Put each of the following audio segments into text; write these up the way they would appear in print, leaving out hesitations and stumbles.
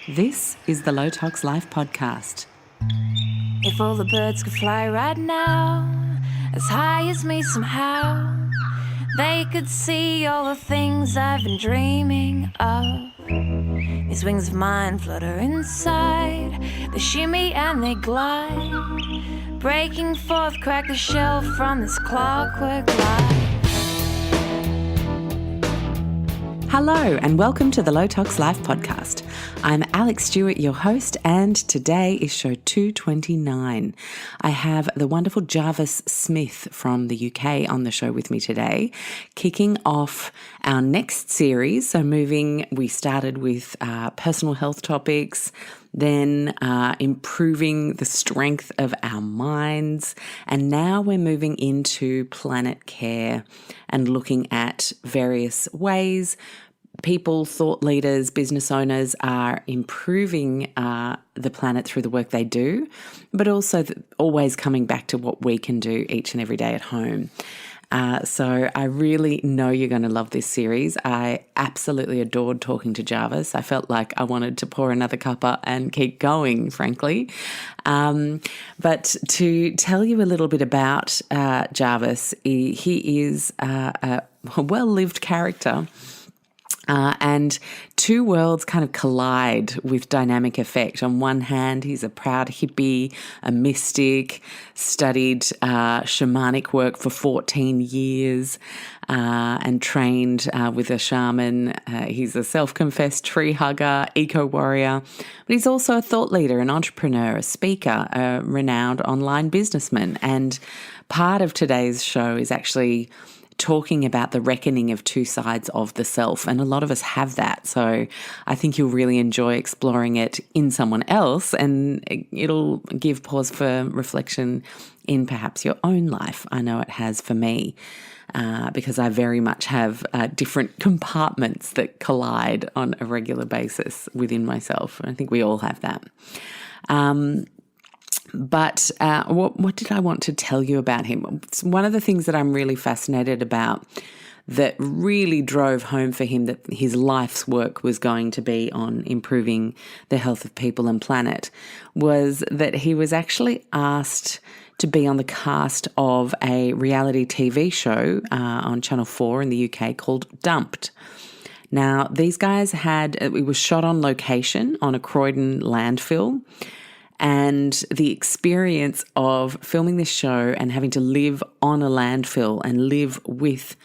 This is the Low Tox Life podcast. If all the birds could fly right now, as high as me somehow, they could see all the things I've been dreaming of. These wings of mine flutter inside, they shimmy and they glide, breaking forth, crack the shell from this clockwork life. Hello and welcome to the Low Tox Life podcast. I'm Alex Stewart, your host, and today is show 229. I have the wonderful Jarvis Smith from the UK on the show with me today, kicking off our next series. So we started with personal health topics, then improving the strength of our minds, and now we're moving into planet care and looking at various ways people, thought leaders, business owners are improving the planet through the work they do, but also always coming back to what we can do each and every day at home. So I really know you're going to love this series. I absolutely adored talking to Jarvis. I felt like I wanted to pour another cuppa and keep going, frankly. But to tell you a little bit about Jarvis, he is a well-lived character. And two worlds kind of collide with dynamic effect. On one hand, he's a proud hippie, a mystic, studied shamanic work for 14 years and trained with a shaman. He's a self-confessed tree hugger, eco-warrior, but he's also a thought leader, an entrepreneur, a speaker, a renowned online businessman. And part of today's show is actually talking about the reckoning of two sides of the self. And a lot of us have that. So I think you'll really enjoy exploring it in someone else, and it'll give pause for reflection in perhaps your own life. I know it has for me, because I very much have different compartments that collide on a regular basis within myself. I think we all have that. But what did I want to tell you about him? One of the things that I'm really fascinated about that really drove home for him that his life's work was going to be on improving the health of people and planet was that he was actually asked to be on the cast of a reality TV show on Channel 4 in the UK called Dumped. Now, these guys it was shot on location on a Croydon landfill. And the experience of filming this show and having to live on a landfill and live with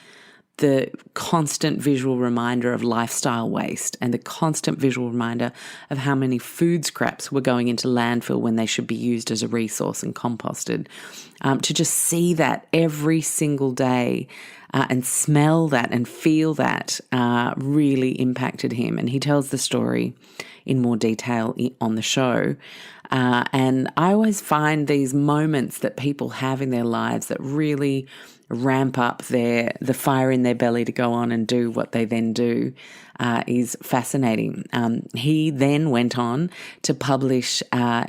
the constant visual reminder of lifestyle waste and the constant visual reminder of how many food scraps were going into landfill when they should be used as a resource and composted. To just see that every single day and smell that and feel that really impacted him. And he tells the story in more detail on the show. And I always find these moments that people have in their lives that really ramp up the fire in their belly to go on and do what they then do is fascinating. He then went on to publish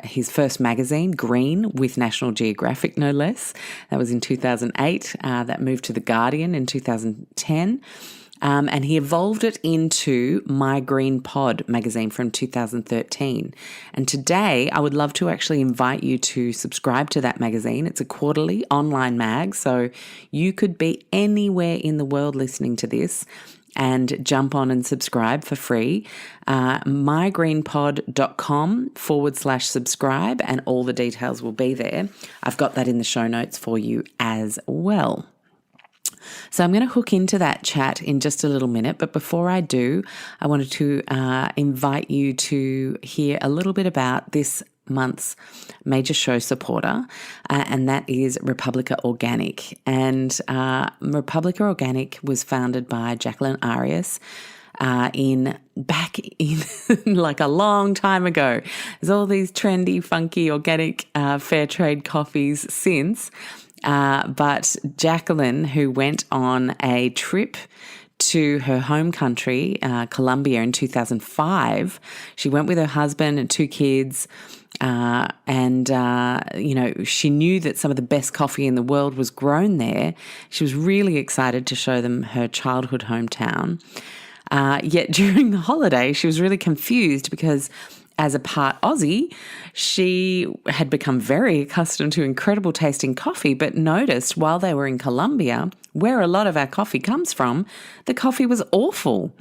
his first magazine, Green, with National Geographic, no less. That was in 2008. That moved to The Guardian in 2010. And he evolved it into My Green Pod magazine from 2013. And today I would love to actually invite you to subscribe to that magazine. It's a quarterly online mag, so you could be anywhere in the world listening to this and jump on and subscribe for free. mygreenpod.com/subscribe, and all the details will be there. I've got that in the show notes for you as well. So I'm going to hook into that chat in just a little minute. But before I do, I wanted to invite you to hear a little bit about this month's major show supporter, and that is Republica Organic. And Republica Organic was founded by Jacqueline Arias back in like a long time ago. There's all these trendy, funky, organic fair trade coffees since. But Jacqueline, who went on a trip to her home country, Colombia, in 2005, she went with her husband and two kids. She knew that some of the best coffee in the world was grown there. She was really excited to show them her childhood hometown. Yet during the holiday, she was really confused because as a part Aussie, she had become very accustomed to incredible tasting coffee, but noticed while they were in Colombia, where a lot of our coffee comes from, the coffee was awful.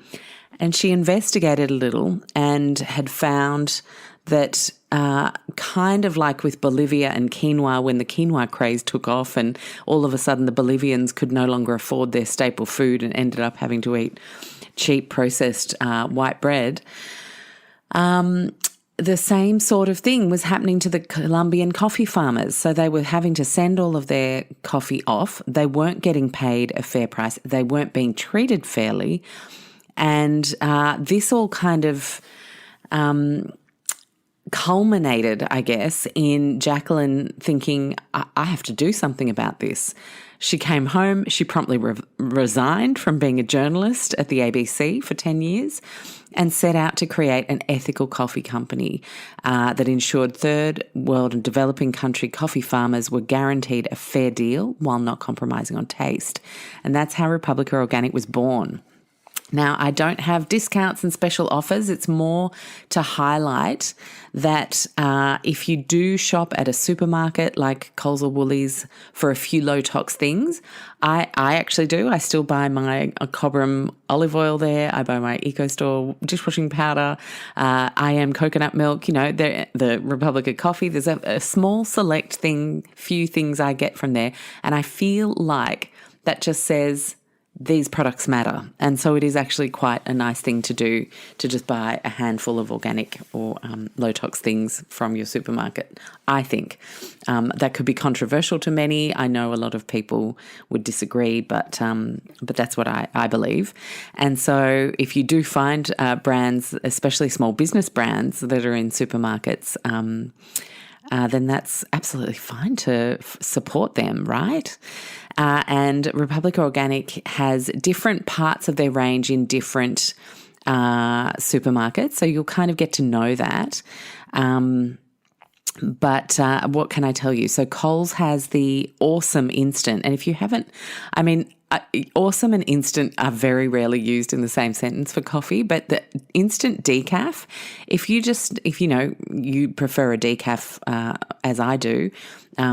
And she investigated a little and had found that kind of like with Bolivia and quinoa, when the quinoa craze took off and all of a sudden the Bolivians could no longer afford their staple food and ended up having to eat cheap processed white bread, the same sort of thing was happening to the Colombian coffee farmers. So they were having to send all of their coffee off. They weren't getting paid a fair price. They weren't being treated fairly. And this all kind of culminated, I guess, in Jacqueline thinking, I have to do something about this. She came home. She promptly resigned from being a journalist at the ABC for 10 years and set out to create an ethical coffee company that ensured third world and developing country coffee farmers were guaranteed a fair deal while not compromising on taste. And that's how Republica Organic was born. Now, I don't have discounts and special offers. It's more to highlight that if you do shop at a supermarket like Coles or Woolies for a few low-tox things, I actually do. I still buy my Cobram olive oil there. I buy my EcoStore dishwashing powder. I am coconut milk. You know, the Republica coffee. There's a small select few things I get from there. And I feel like that just says these products matter. And so it is actually quite a nice thing to do, to just buy a handful of organic or low-tox things from your supermarket, I think. That could be controversial to many. I know a lot of people would disagree, but that's what I believe. And so if you do find brands, especially small business brands that are in supermarkets, then that's absolutely fine to support them, right? And Republica Organic has different parts of their range in different supermarkets, so you'll kind of get to know that. But what can I tell you? So Coles has the awesome instant, and if you haven't, awesome and instant are very rarely used in the same sentence for coffee, but the instant decaf, if you prefer a decaf as I do,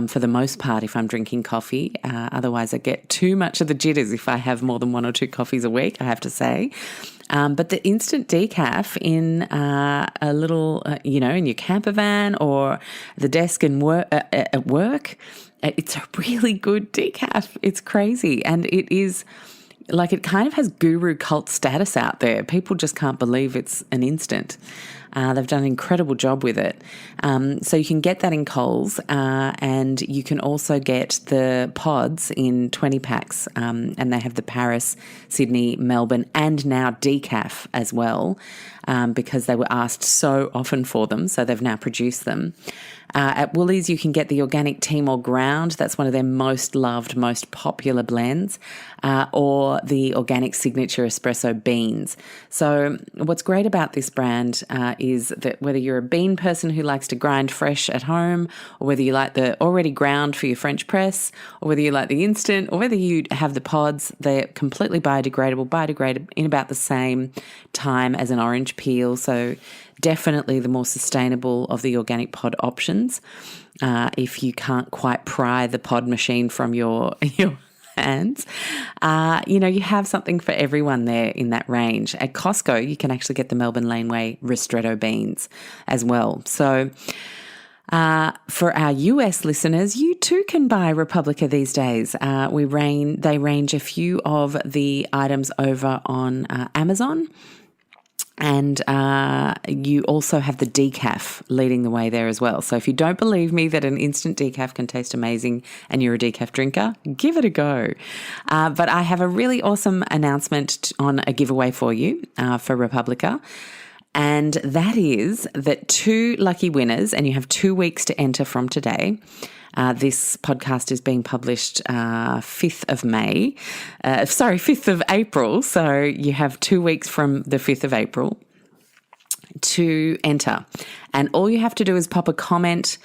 for the most part, if I'm drinking coffee, otherwise I get too much of the jitters if I have more than 1 or 2 coffees a week, I have to say. But the instant decaf in a little, in your camper van or the desk at work, it's a really good decaf. It's crazy. And it is like, it kind of has guru cult status out there. People just can't believe it's an instant. They've done an incredible job with it. So you can get that in Coles, and you can also get the pods in 20 packs, and they have the Paris, Sydney, Melbourne, and now decaf as well, because they were asked so often for them, so they've now produced them. At Woolies, you can get the organic Timor Ground. That's one of their most loved, most popular blends, or the organic signature espresso beans. So what's great about this brand is that whether you're a bean person who likes to grind fresh at home, or whether you like the already ground for your French press, or whether you like the instant, or whether you have the pods, they're completely biodegradable in about the same time as an orange peel. So definitely the more sustainable of the organic pod options. If you can't quite pry the pod machine from your hands, you have something for everyone there in that range. At Costco, you can actually get the Melbourne Laneway Ristretto beans as well. So for our US listeners, you too can buy Republica these days. They range a few of the items over on Amazon. And you also have the decaf leading the way there as well. So if you don't believe me that an instant decaf can taste amazing and you're a decaf drinker, give it a go. But I have a really awesome announcement on a giveaway for you for Republica. And that is that 2 lucky winners, and you have 2 weeks to enter from today. This podcast is being published 5th of April. So you have 2 weeks from the 5th of April to enter. And all you have to do is pop a comment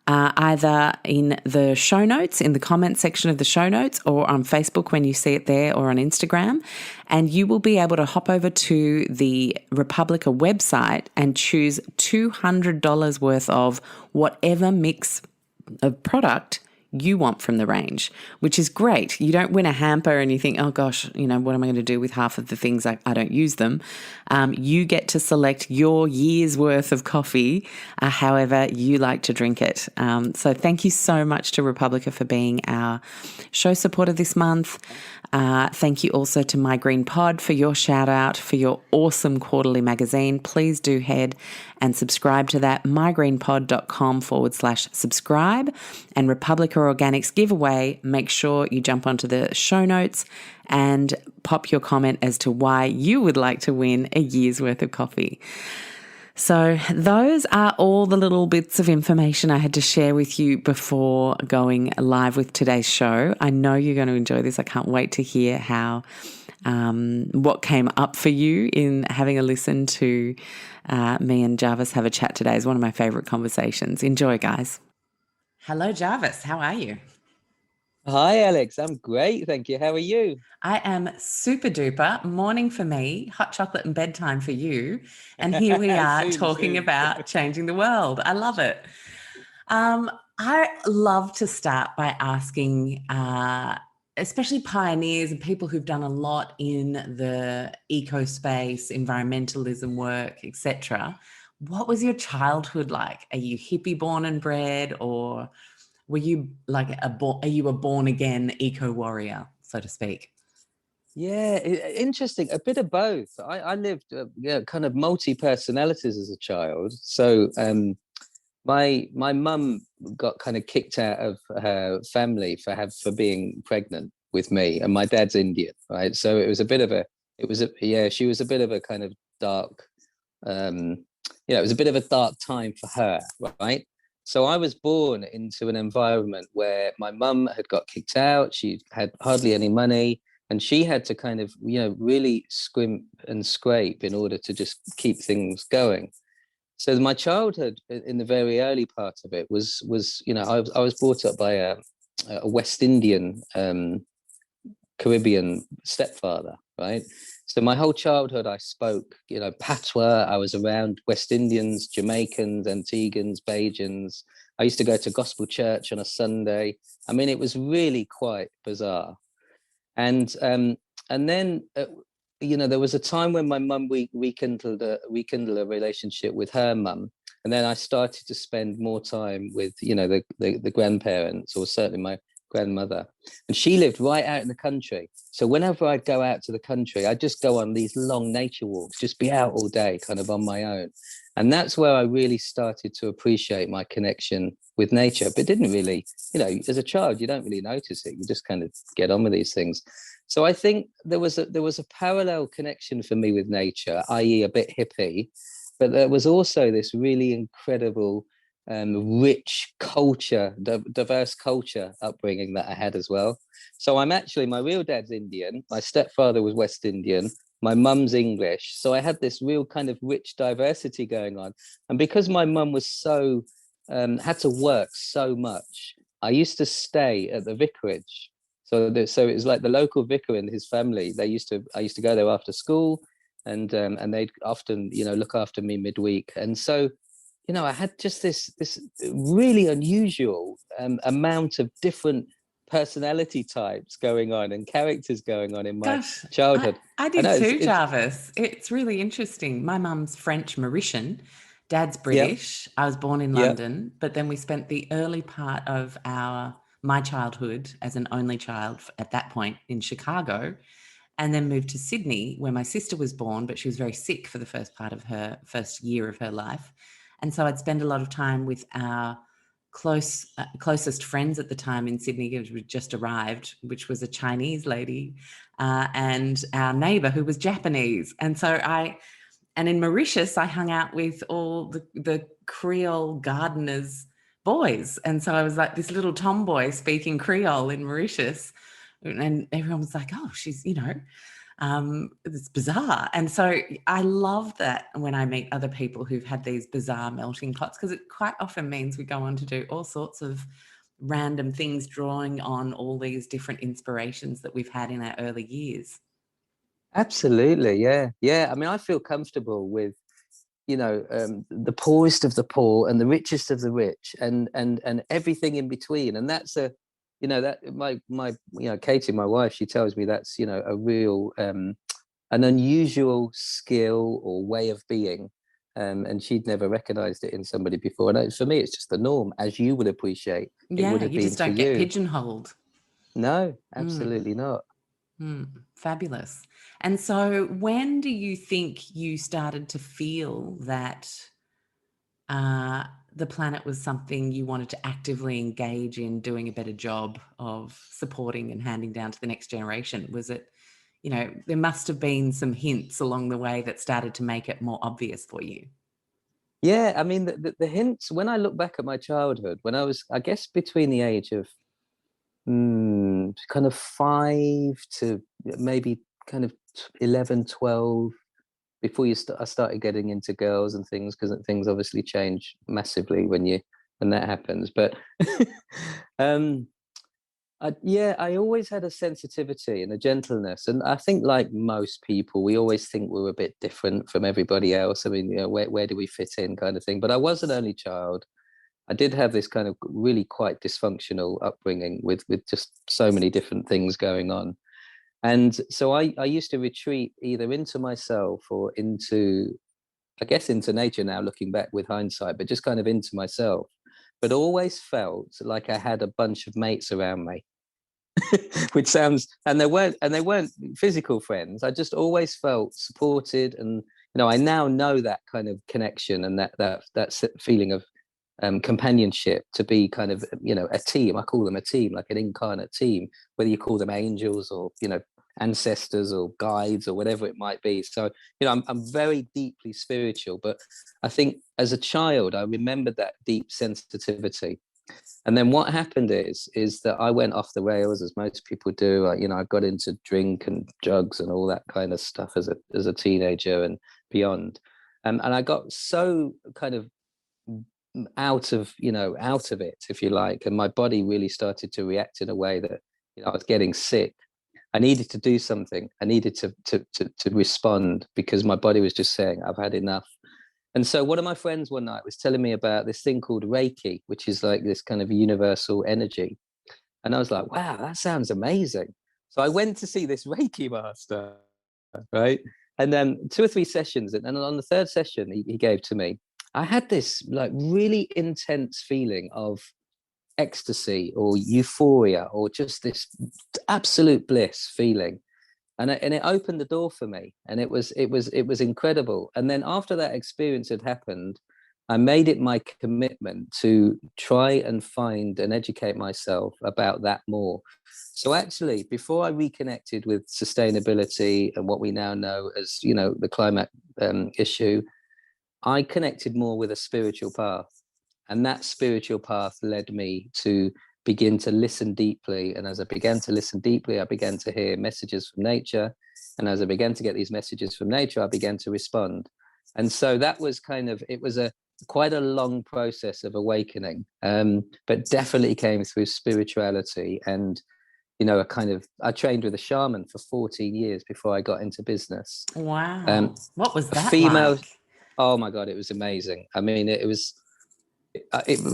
either in the show notes, in the comment section of the show notes, or on Facebook when you see it there, or on Instagram. And you will be able to hop over to the Republica website and choose $200 worth of whatever mix of product you want from the range, which is great. You don't win a hamper and you think, oh gosh, what am I going to do with half of the things? I don't use them. You get to select your year's worth of coffee, however you like to drink it. So thank you so much to Republica for being our show supporter this month. Thank you also to My Green Pod for your shout out for your awesome quarterly magazine. Please do head and subscribe to that, mygreenpod.com/subscribe. And Republica Organics giveaway, make sure you jump onto the show notes and pop your comment as to why you would like to win a year's worth of coffee. So those are all the little bits of information I had to share with you before going live with today's show. I know you're going to enjoy this. I can't wait to hear what came up for you in having a listen to me and Jarvis have a chat today. Is one of my favourite conversations. Enjoy, guys. Hello, Jarvis. How are you? Hi, Alex. I'm great, thank you. How are you? I am super duper. Morning for me, hot chocolate and bedtime for you. And here we are talking about changing the world. I love it. I love to start by asking, especially pioneers and people who've done a lot in the eco space, environmentalism work, etc. What was your childhood like? Are you hippie born and bred, or were you like are you a born again eco warrior, so to speak? Yeah, interesting. A bit of both. I lived kind of multi-personalities as a child. So my mum got kind of kicked out of her family for being pregnant with me, and my dad's Indian, right? So it was a bit of she was a bit of a kind of dark, it was a bit of a dark time for her, right? So I was born into an environment where my mum had got kicked out. She had hardly any money, and she had to kind of, really scrimp and scrape in order to just keep things going. So my childhood in the very early part of it was I was brought up by a West Indian Caribbean stepfather, right? So my whole childhood, I spoke, patois. I was around West Indians, Jamaicans, Antiguans, Bajans. I used to go to gospel church on a Sunday. I mean, it was really quite bizarre. And then, there was a time when my mum rekindled a relationship with her mum, and then I started to spend more time with, the grandparents, or certainly my grandmother, and she lived right out in the country. So whenever I'd go out to the country, I'd just go on these long nature walks, just be out all day, kind of on my own. And that's where I really started to appreciate my connection with nature, but didn't really, as a child, you don't really notice it. You just kind of get on with these things. So I think there was a parallel connection for me with nature, i.e. a bit hippie, but there was also this really incredible rich culture, diverse culture upbringing that I had as well. So my real dad's Indian, my stepfather was West Indian, my mum's English. So I had this real kind of rich diversity going on. And because my mum was so, had to work so much, I used to stay at the vicarage. So it was like the local vicar and his family. I used to go there after school, and they'd often, look after me midweek. And so, I had just this really unusual amount of different personality types going on and characters going on in my childhood. I did too, Jarvis. It's really interesting. My mum's French Mauritian, dad's British. Yep. I was born in London, but then we spent the early part of my childhood as an only child at that point in Chicago, and then moved to Sydney where my sister was born, but she was very sick for the first part of her first year of her life. And so I'd spend a lot of time with our closest friends at the time in Sydney, who had just arrived, which was a Chinese lady and our neighbour who was Japanese. And so and in Mauritius, I hung out with all the Creole gardeners' boys. And so I was like this little tomboy speaking Creole in Mauritius. And everyone was like, oh, she's, It's bizarre. And so I love that when I meet other people who've had these bizarre melting pots, because it quite often means we go on to do all sorts of random things, drawing on all these different inspirations that we've had in our early years. Absolutely, yeah, yeah. I mean, I feel comfortable with, the poorest of the poor and the richest of the rich, and everything in between. And that's that my Katie, my wife, she tells me that's a real an unusual skill or way of being, and she'd never recognized it in somebody before. And for me, it's just the norm, as you would appreciate it would Yeah, have you been just for don't get you. pigeonholed. No, absolutely not. Fabulous. And so when do you think you started to feel that the planet was something you wanted to actively engage in doing a better job of supporting and handing down to the next generation? Was it, there must have been some hints along the way that started to make it more obvious for you. Yeah, I mean, the hints, when I look back at my childhood, when I was, I guess, between the age of kind of 5 to maybe kind of 11, 12, before I started getting into girls and things, because things obviously change massively when that happens. But um I always had a sensitivity and a gentleness, and I think, like most people, we always think we're a bit different from everybody else. I mean, where do we fit in, kind of thing. But I was an only child. I did have this kind of really quite dysfunctional upbringing with just so many different things going on. And so I used to retreat either into myself or into, I guess, into nature now, looking back with hindsight, but just kind of into myself. But always felt like I had a bunch of mates around me, which sounds, and they weren't physical friends. I just always felt supported, and I now know that kind of connection and that feeling of companionship, to be kind of a team. I call them a team, like an incarnate team, whether you call them angels or ancestors or guides or whatever it might be. So I'm very deeply spiritual, but I think as a child I remembered that deep sensitivity. And then what happened is that I went off the rails, as most people do. I got into drink and drugs and all that kind of stuff as a teenager and beyond. And I got so kind of out of it, if you like, and my body really started to react in a way that I was getting sick. I needed to do something. I needed to respond, because my body was just saying, I've had enough. And so one of my friends one night was telling me about this thing called Reiki, which is like this kind of universal energy. And I was like, wow, that sounds amazing. So I went to see this Reiki master, right? And then 2 or 3 sessions, and on the third session he gave to me, I had this like really intense feeling of ecstasy or euphoria, or just this absolute bliss feeling. And it opened the door for me, and it was incredible. And then after that experience had happened, I made it my commitment to try and find and educate myself about that more. So actually, before I reconnected with sustainability and what we now know as the climate issue, I connected more with a spiritual path. And that spiritual path led me to begin to listen deeply. And as I began to listen deeply, I began to hear messages from nature. And as I began to get these messages from nature, I began to respond. And so that was it was quite a long process of awakening, but definitely came through spirituality. And I trained with a shaman for 14 years before I got into business. Wow. What was A that female, like? oh my God, it was amazing. I mean, it was,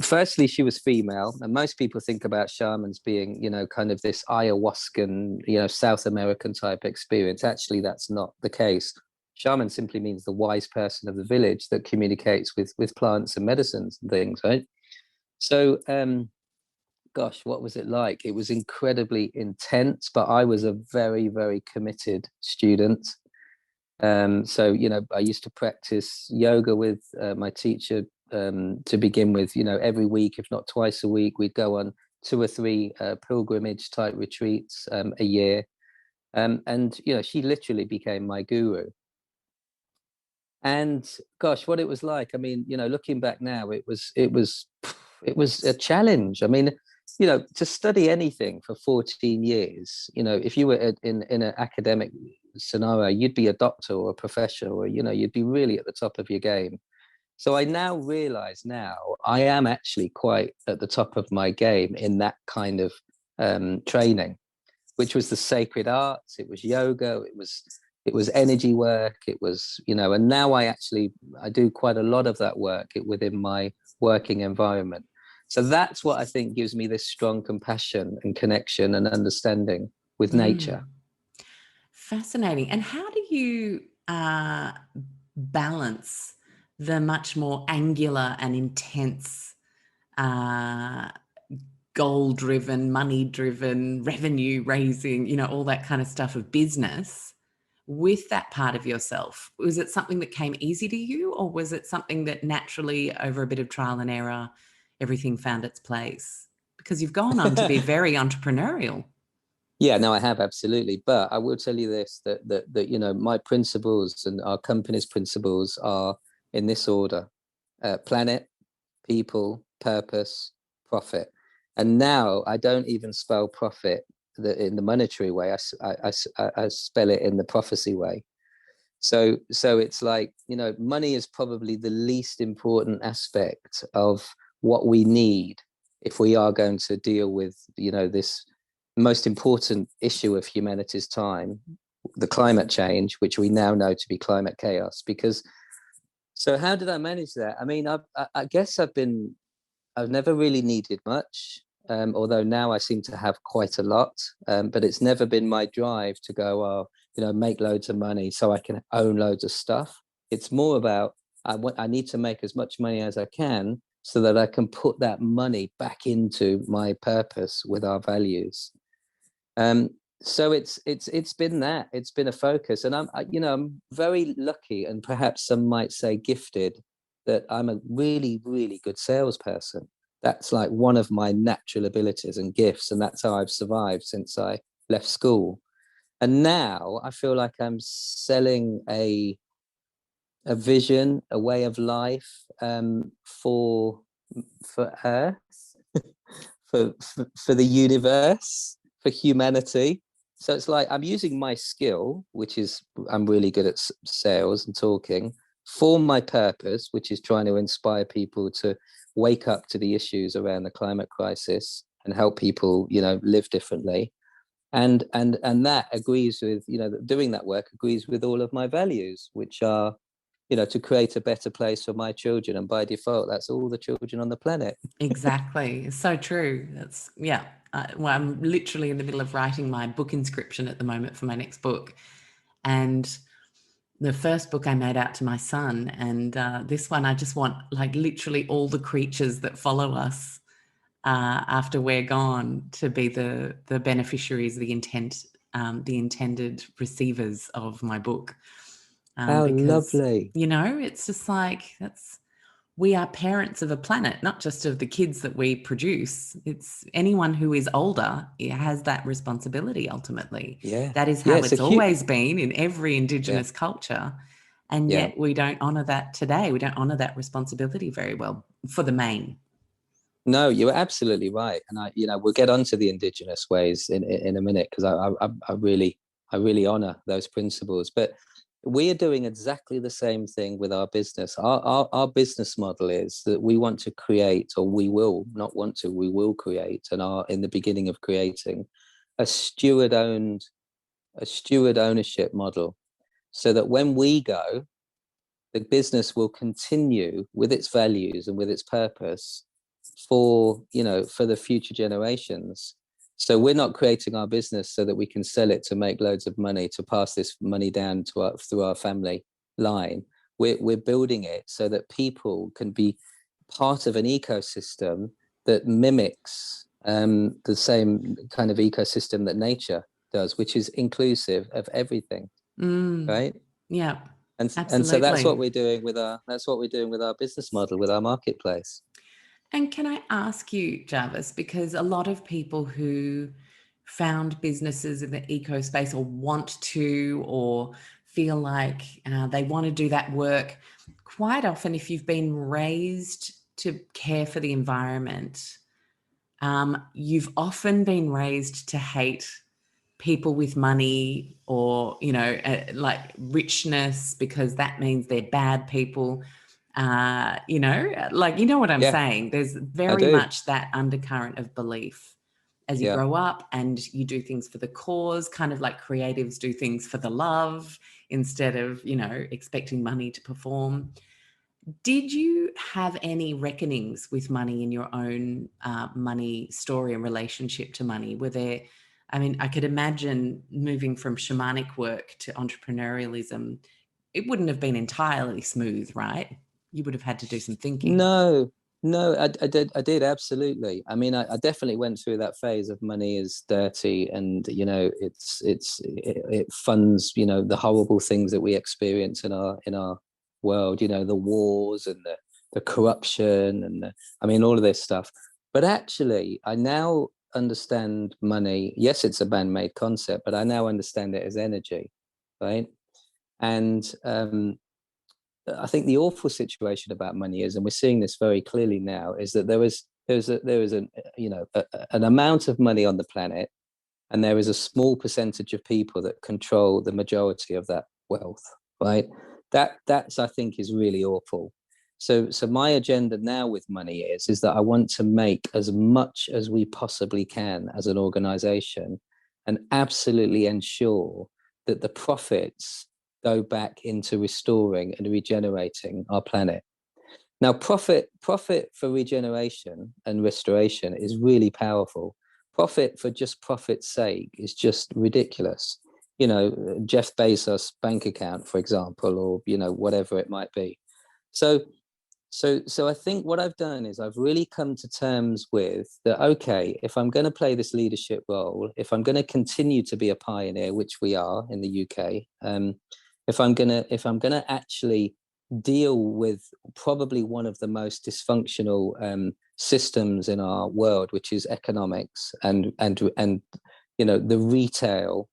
firstly, she was female, and most people think about shamans being, kind of this ayahuascan, South American type experience. Actually, that's not the case. Shaman simply means the wise person of the village that communicates with plants and medicines and things, right? So, gosh, what was it like? It was incredibly intense, but I was a very, very committed student. So I used to practice yoga with my teacher to begin with. Every week, if not twice a week, we'd go on 2 or 3 pilgrimage type retreats a year. And she literally became my guru. And gosh, what it was like. I mean, looking back now, it was a challenge. I mean, to study anything for 14 years, if you were in an academic scenario, you'd be a doctor or a professor, or, you know, you'd be really at the top of your game. So I now realize now I am actually quite at the top of my game in that kind of training, which was the sacred arts. It was yoga. It was energy work. It was, you know, and now I do quite a lot of that work within my working environment. So that's what I think gives me this strong compassion and connection and understanding with nature. Fascinating. And how do you balance the much more angular and intense, goal-driven, money-driven, revenue-raising, you know, all that kind of stuff of business with that part of yourself? Was it something that came easy to you, or was it something that naturally, over a bit of trial and error, everything found its place? Because you've gone on to be very entrepreneurial. Yeah, no, I have, absolutely. But I will tell you this, that you know, my principles and our company's principles are in this order: planet, people, purpose, profit. And now I don't even spell profit in the monetary way. I spell it in the prophecy way. So it's like, you know, money is probably the least important aspect of what we need if we are going to deal with, you know, this most important issue of humanity's time, the climate change, which we now know to be climate chaos. Because, so how did I manage that? I mean, I guess I've never really needed much, although now I seem to have quite a lot, but it's never been my drive to go, oh, you know, make loads of money so I can own loads of stuff. It's more about, I need to make as much money as I can so that I can put that money back into my purpose with our values. So it's been that. It's been a focus, and I'm very lucky, and perhaps some might say gifted, that I'm a really, really good salesperson. That's like one of my natural abilities and gifts, and that's how I've survived since I left school. And now I feel like I'm selling a vision, a way of life, for Earth, for the universe, for humanity. So it's like I'm using my skill, which is I'm really good at sales and talking, for my purpose, which is trying to inspire people to wake up to the issues around the climate crisis and help people, you know, live differently. And that agrees with, you know, doing that work agrees with all of my values, which are, you know, to create a better place for my children. And by default, that's all the children on the planet. Exactly. So true. That's, yeah. Well, I'm literally in the middle of writing my book inscription at the moment for my next book. And the first book I made out to my son, and this one I just want, like, literally all the creatures that follow us after we're gone to be the beneficiaries, the intended receivers of my book. How Because, lovely. you know, it's just like, we are parents of a planet, not just of the kids that we produce. It's anyone who is older, it has that responsibility ultimately. Yeah. That is Yeah, how it's always been in every Indigenous culture. And Yeah. yet we don't honour that today. We don't honour that responsibility very well for the main. No, you're absolutely right. And we'll get onto the Indigenous ways in a minute, because I really honor those principles. But we are doing exactly the same thing with our business. Our business model is that we want to create, or we will not want to, we will create, and are in the beginning of creating a steward ownership model, so that when we go, the business will continue with its values and with its purpose for the future generations. So we're not creating our business so that we can sell it to make loads of money, to pass this money down through our family line. We're building it so that people can be part of an ecosystem that mimics the same kind of ecosystem that nature does, which is inclusive of everything. Right? Yeah. And so that's what we're doing with our business model, with our marketplace. And can I ask you, Jarvis, because a lot of people who found businesses in the eco space, or want to, or feel like they want to do that work, quite often, if you've been raised to care for the environment, you've often been raised to hate people with money or, like richness, because that means they're bad people. Like, you know what I'm Yeah, saying? There's I very do. much that undercurrent of belief as you Yeah. grow up and you do things for the cause, kind of like creatives do things for the love instead of, expecting money to perform. Did you have any reckonings with money in your own money story and relationship to money? Were there, I mean, I could imagine moving from shamanic work to entrepreneurialism, it wouldn't have been entirely smooth, right? You would have had to do some thinking. No, no, I did absolutely. I mean, I definitely went through that phase of money is dirty, and it funds the horrible things that we experience in our world. The wars and the corruption and I mean all of this stuff. But actually, I now understand money. Yes, it's a man-made concept, but I now understand it as energy, right? And I think the awful situation about money is, and we're seeing this very clearly now, is that there is an amount of money on the planet, and there is a small percentage of people that control the majority of that wealth, right? That's I think is really awful. So my agenda now with money is that I want to make as much as we possibly can as an organization, and absolutely ensure that the profits go back into restoring and regenerating our planet. Now, profit for regeneration and restoration is really powerful. Profit for just profit's sake is just ridiculous. Jeff Bezos' bank account, for example, or whatever it might be. So I think what I've done is I've really come to terms with that. Okay, if I'm going to play this leadership role, if I'm going to continue to be a pioneer, which we are in the UK, if I'm gonna actually deal with probably one of the most dysfunctional systems in our world, which is economics and the retail,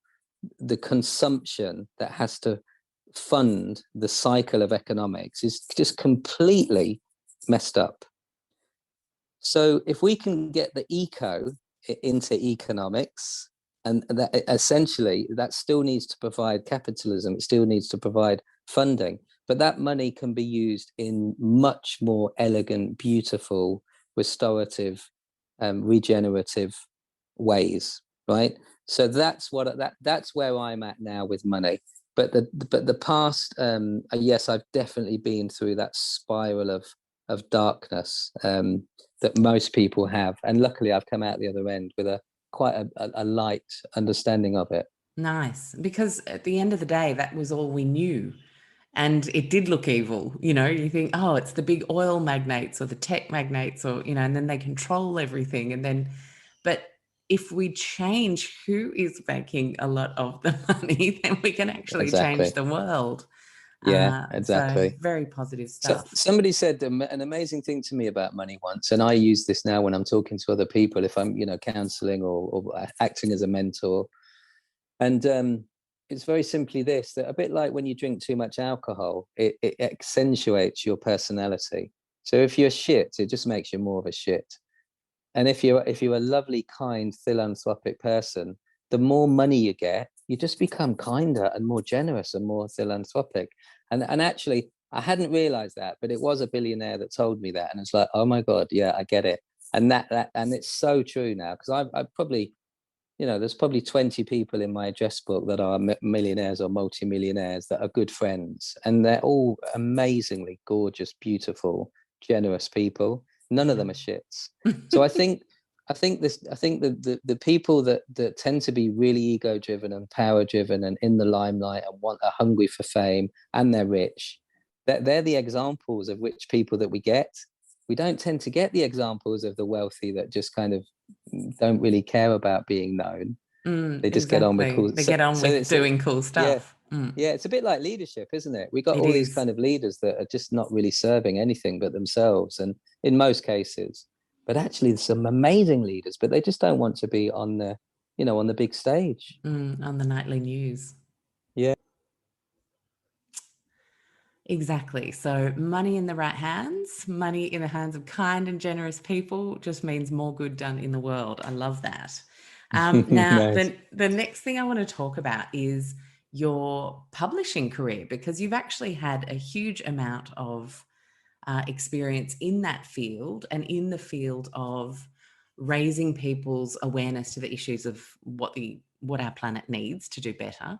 the consumption that has to fund the cycle of economics is just completely messed up. So if we can get the eco into economics, and that essentially that still needs to provide capitalism, it still needs to provide funding, but that money can be used in much more elegant, beautiful, restorative, regenerative ways, right? So that's where I'm at now with money. But the past, yes, I've definitely been through that spiral of darkness that most people have, and luckily I've come out the other end with quite a light understanding of it. Nice. Because at the end of the day, that was all we knew. And it did look evil. You think, oh, it's the big oil magnates or the tech magnates, or, and then they control everything. But if we change who is making a lot of the money, then we can actually change Exactly. the world. Yeah, So exactly. very positive So stuff. somebody said an amazing thing to me about money once, and I use this now when I'm talking to other people, if I'm, counseling or acting as a mentor. And it's very simply this, that a bit like when you drink too much alcohol, it accentuates your personality. So if you're shit, it just makes you more of a shit. And if you're a lovely, kind, philanthropic person, the more money you get, you just become kinder and more generous and more philanthropic. And actually, I hadn't realized that, but it was a billionaire that told me that, and it's like, oh my God, yeah, I get it. And and it's so true now, because I've probably, there's probably 20 people in my address book that are millionaires or multimillionaires that are good friends, and they're all amazingly gorgeous, beautiful, generous people. None of them are shits. So I think the people that tend to be really ego driven and power driven and in the limelight and are hungry for fame, and they're rich, they're the examples of rich people that we get. We don't tend to get the examples of the wealthy that just kind of don't really care about being known. They just get on with Exactly. cool. They get on with doing cool Yeah, stuff. yeah. It's a bit like leadership, isn't it? We got It all these is. kind of leaders that are just not really serving anything but themselves, and in most cases. But actually, there's some amazing leaders, but they just don't want to be on the big stage. On the nightly news. Yeah. Exactly. So money in the right hands, money in the hands of kind and generous people just means more good done in the world. I love that. Now, Nice. the next thing I want to talk about is your publishing career, because you've actually had a huge amount of experience in that field and in the field of raising people's awareness to the issues of what our planet needs to do better,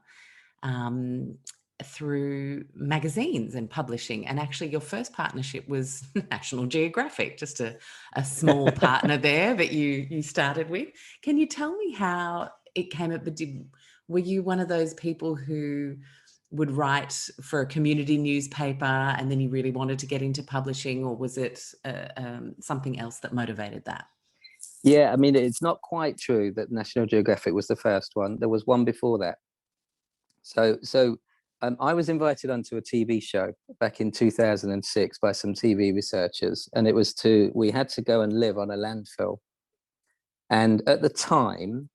um, through magazines and publishing. And actually, your first partnership was National Geographic, just a small partner there that you started with. Can you tell me how it came up? Were you one of those people who would write for a community newspaper and then you really wanted to get into publishing, or was it something else that motivated that? Yeah, I mean, it's not quite true that National Geographic was the first one. There was one before that. So I was invited onto a TV show back in 2006 by some TV researchers, and we had to go and live on a landfill. And at the time,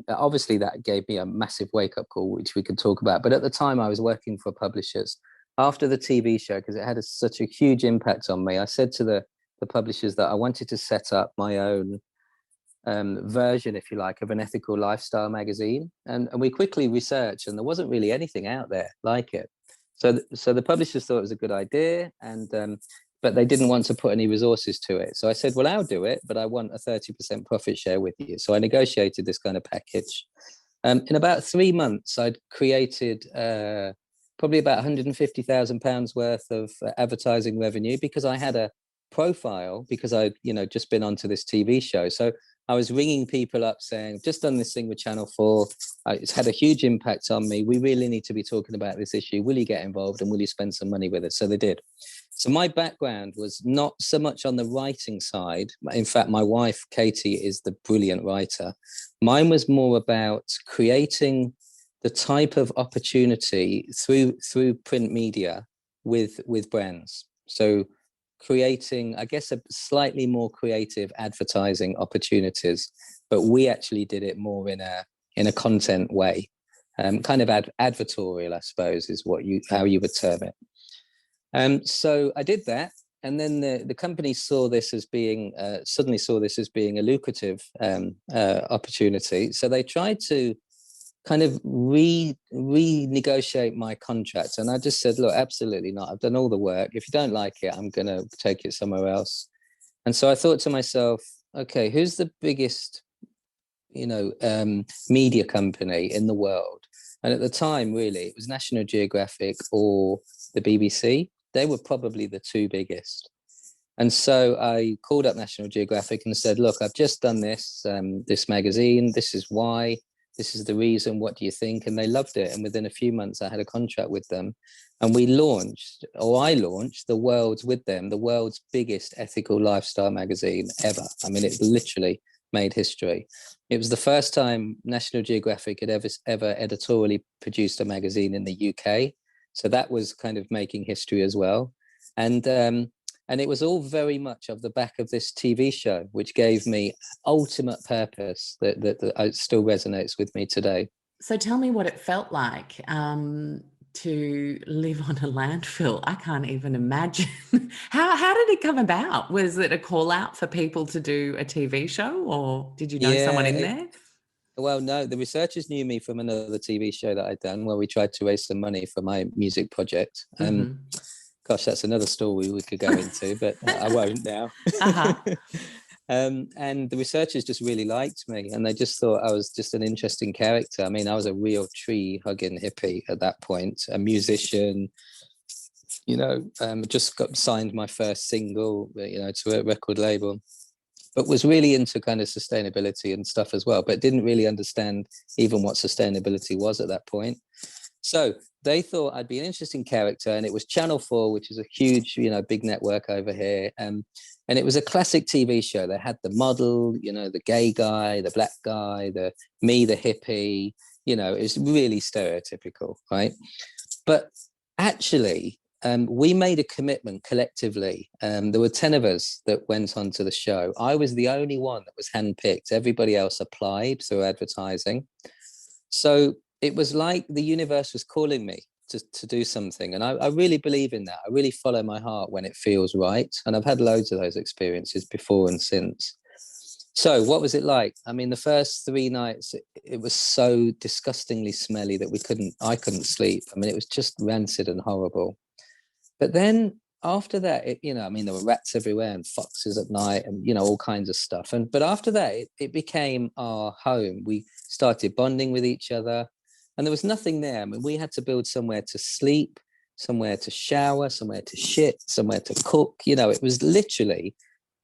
obviously that gave me a massive wake-up call, which we could talk about. But at the time, I was working for publishers. After the TV show, because it had such a huge impact on me, I said to the publishers that I wanted to set up my own version, if you like, of an ethical lifestyle magazine. And we quickly researched, and there wasn't really anything out there like it. So the publishers thought it was a good idea, and but they didn't want to put any resources to it. So I said, well, I'll do it, but I want a 30% profit share with you. So I negotiated this kind of package. In about 3 months, I'd created probably about £150,000 worth of advertising revenue, because I had a profile, because I'd just been onto this TV show. So I was ringing people up saying, just done this thing with Channel 4. It's had a huge impact on me. We really need to be talking about this issue. Will you get involved, and will you spend some money with us? So they did. So my background was not so much on the writing side. In fact, my wife, Katie, is the brilliant writer. Mine was more about creating the type of opportunity through print media with brands. So creating, I guess, a slightly more creative advertising opportunities, but we actually did it more in a content way, kind of advertorial, I suppose, is how you would term it. So I did that, and then the company saw this as being suddenly saw this as being a lucrative opportunity. So they tried to kind of renegotiate my contract, and I just said, look, absolutely not. I've done all the work. If you don't like it, I'm going to take it somewhere else. And so I thought to myself, okay, who's the biggest media company in the world? And at the time, really, it was National Geographic or the BBC. They were probably the two biggest. And so I called up National Geographic and said, look, I've just done this magazine. This is why. This is the reason. What do you think? And they loved it. And within a few months, I had a contract with them. And I launched the world's biggest ethical lifestyle magazine ever. I mean, it literally made history. It was the first time National Geographic had ever editorially produced a magazine in the UK. So that was kind of making history as well. And it was all very much off the back of this TV show, which gave me ultimate purpose that still resonates with me today. So tell me what it felt like to live on a landfill. I can't even imagine. How did it come about? Was it a call out for people to do a TV show, or did you know someone in there? Well, no, the researchers knew me from another TV show that I'd done where we tried to raise some money for my music project. Gosh, that's another story we could go into, but I won't now. And the researchers just really liked me, and they just thought I was just an interesting character. I mean, I was a real tree-hugging hippie at that point, a musician, just got signed my first single, to a record label, but was really into kind of sustainability and stuff as well, but didn't really understand even what sustainability was at that point. So they thought I'd be an interesting character, and it was Channel 4, which is a huge, big network over here. And it was a classic TV show. They had the model, the gay guy, the black guy, the hippie, it was really stereotypical, right? But actually, we made a commitment collectively. There were 10 of us that went onto the show. I was the only one that was handpicked. Everybody else applied through advertising. So it was like the universe was calling me to do something. And I really believe in that. I really follow my heart when it feels right. And I've had loads of those experiences before and since. So what was it like? I mean, the first 3 nights, it was so disgustingly smelly that I couldn't sleep. I mean, it was just rancid and horrible. But then after that, I mean, there were rats everywhere and foxes at night and, all kinds of stuff. But after that, it became our home. We started bonding with each other and there was nothing there. I mean, we had to build somewhere to sleep, somewhere to shower, somewhere to shit, somewhere to cook. It was literally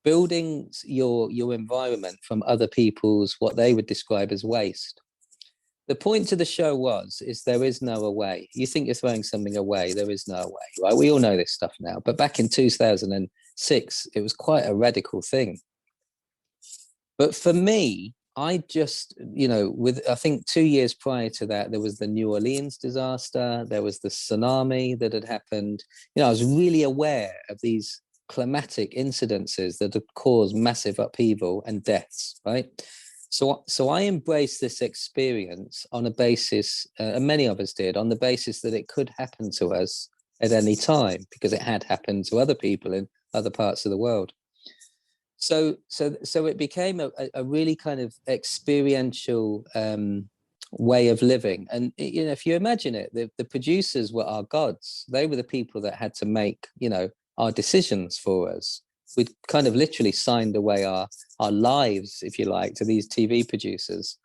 building your environment from other people's, what they would describe as waste. The point to the show is there is no away. You think you're throwing something away, there is no away, right? We all know this stuff now, but back in 2006, it was quite a radical thing. But for me, I just, I think 2 years prior to that, there was the New Orleans disaster, there was the tsunami that had happened. I was really aware of these climatic incidences that had caused massive upheaval and deaths, right? So I embraced this experience on a basis, and many of us did, on the basis that it could happen to us at any time because it had happened to other people in other parts of the world. So it became a really kind of experiential way of living. And if you imagine it, the producers were our gods. They were the people that had to make our decisions for us. We'd kind of literally signed away our lives, if you like, to these TV producers.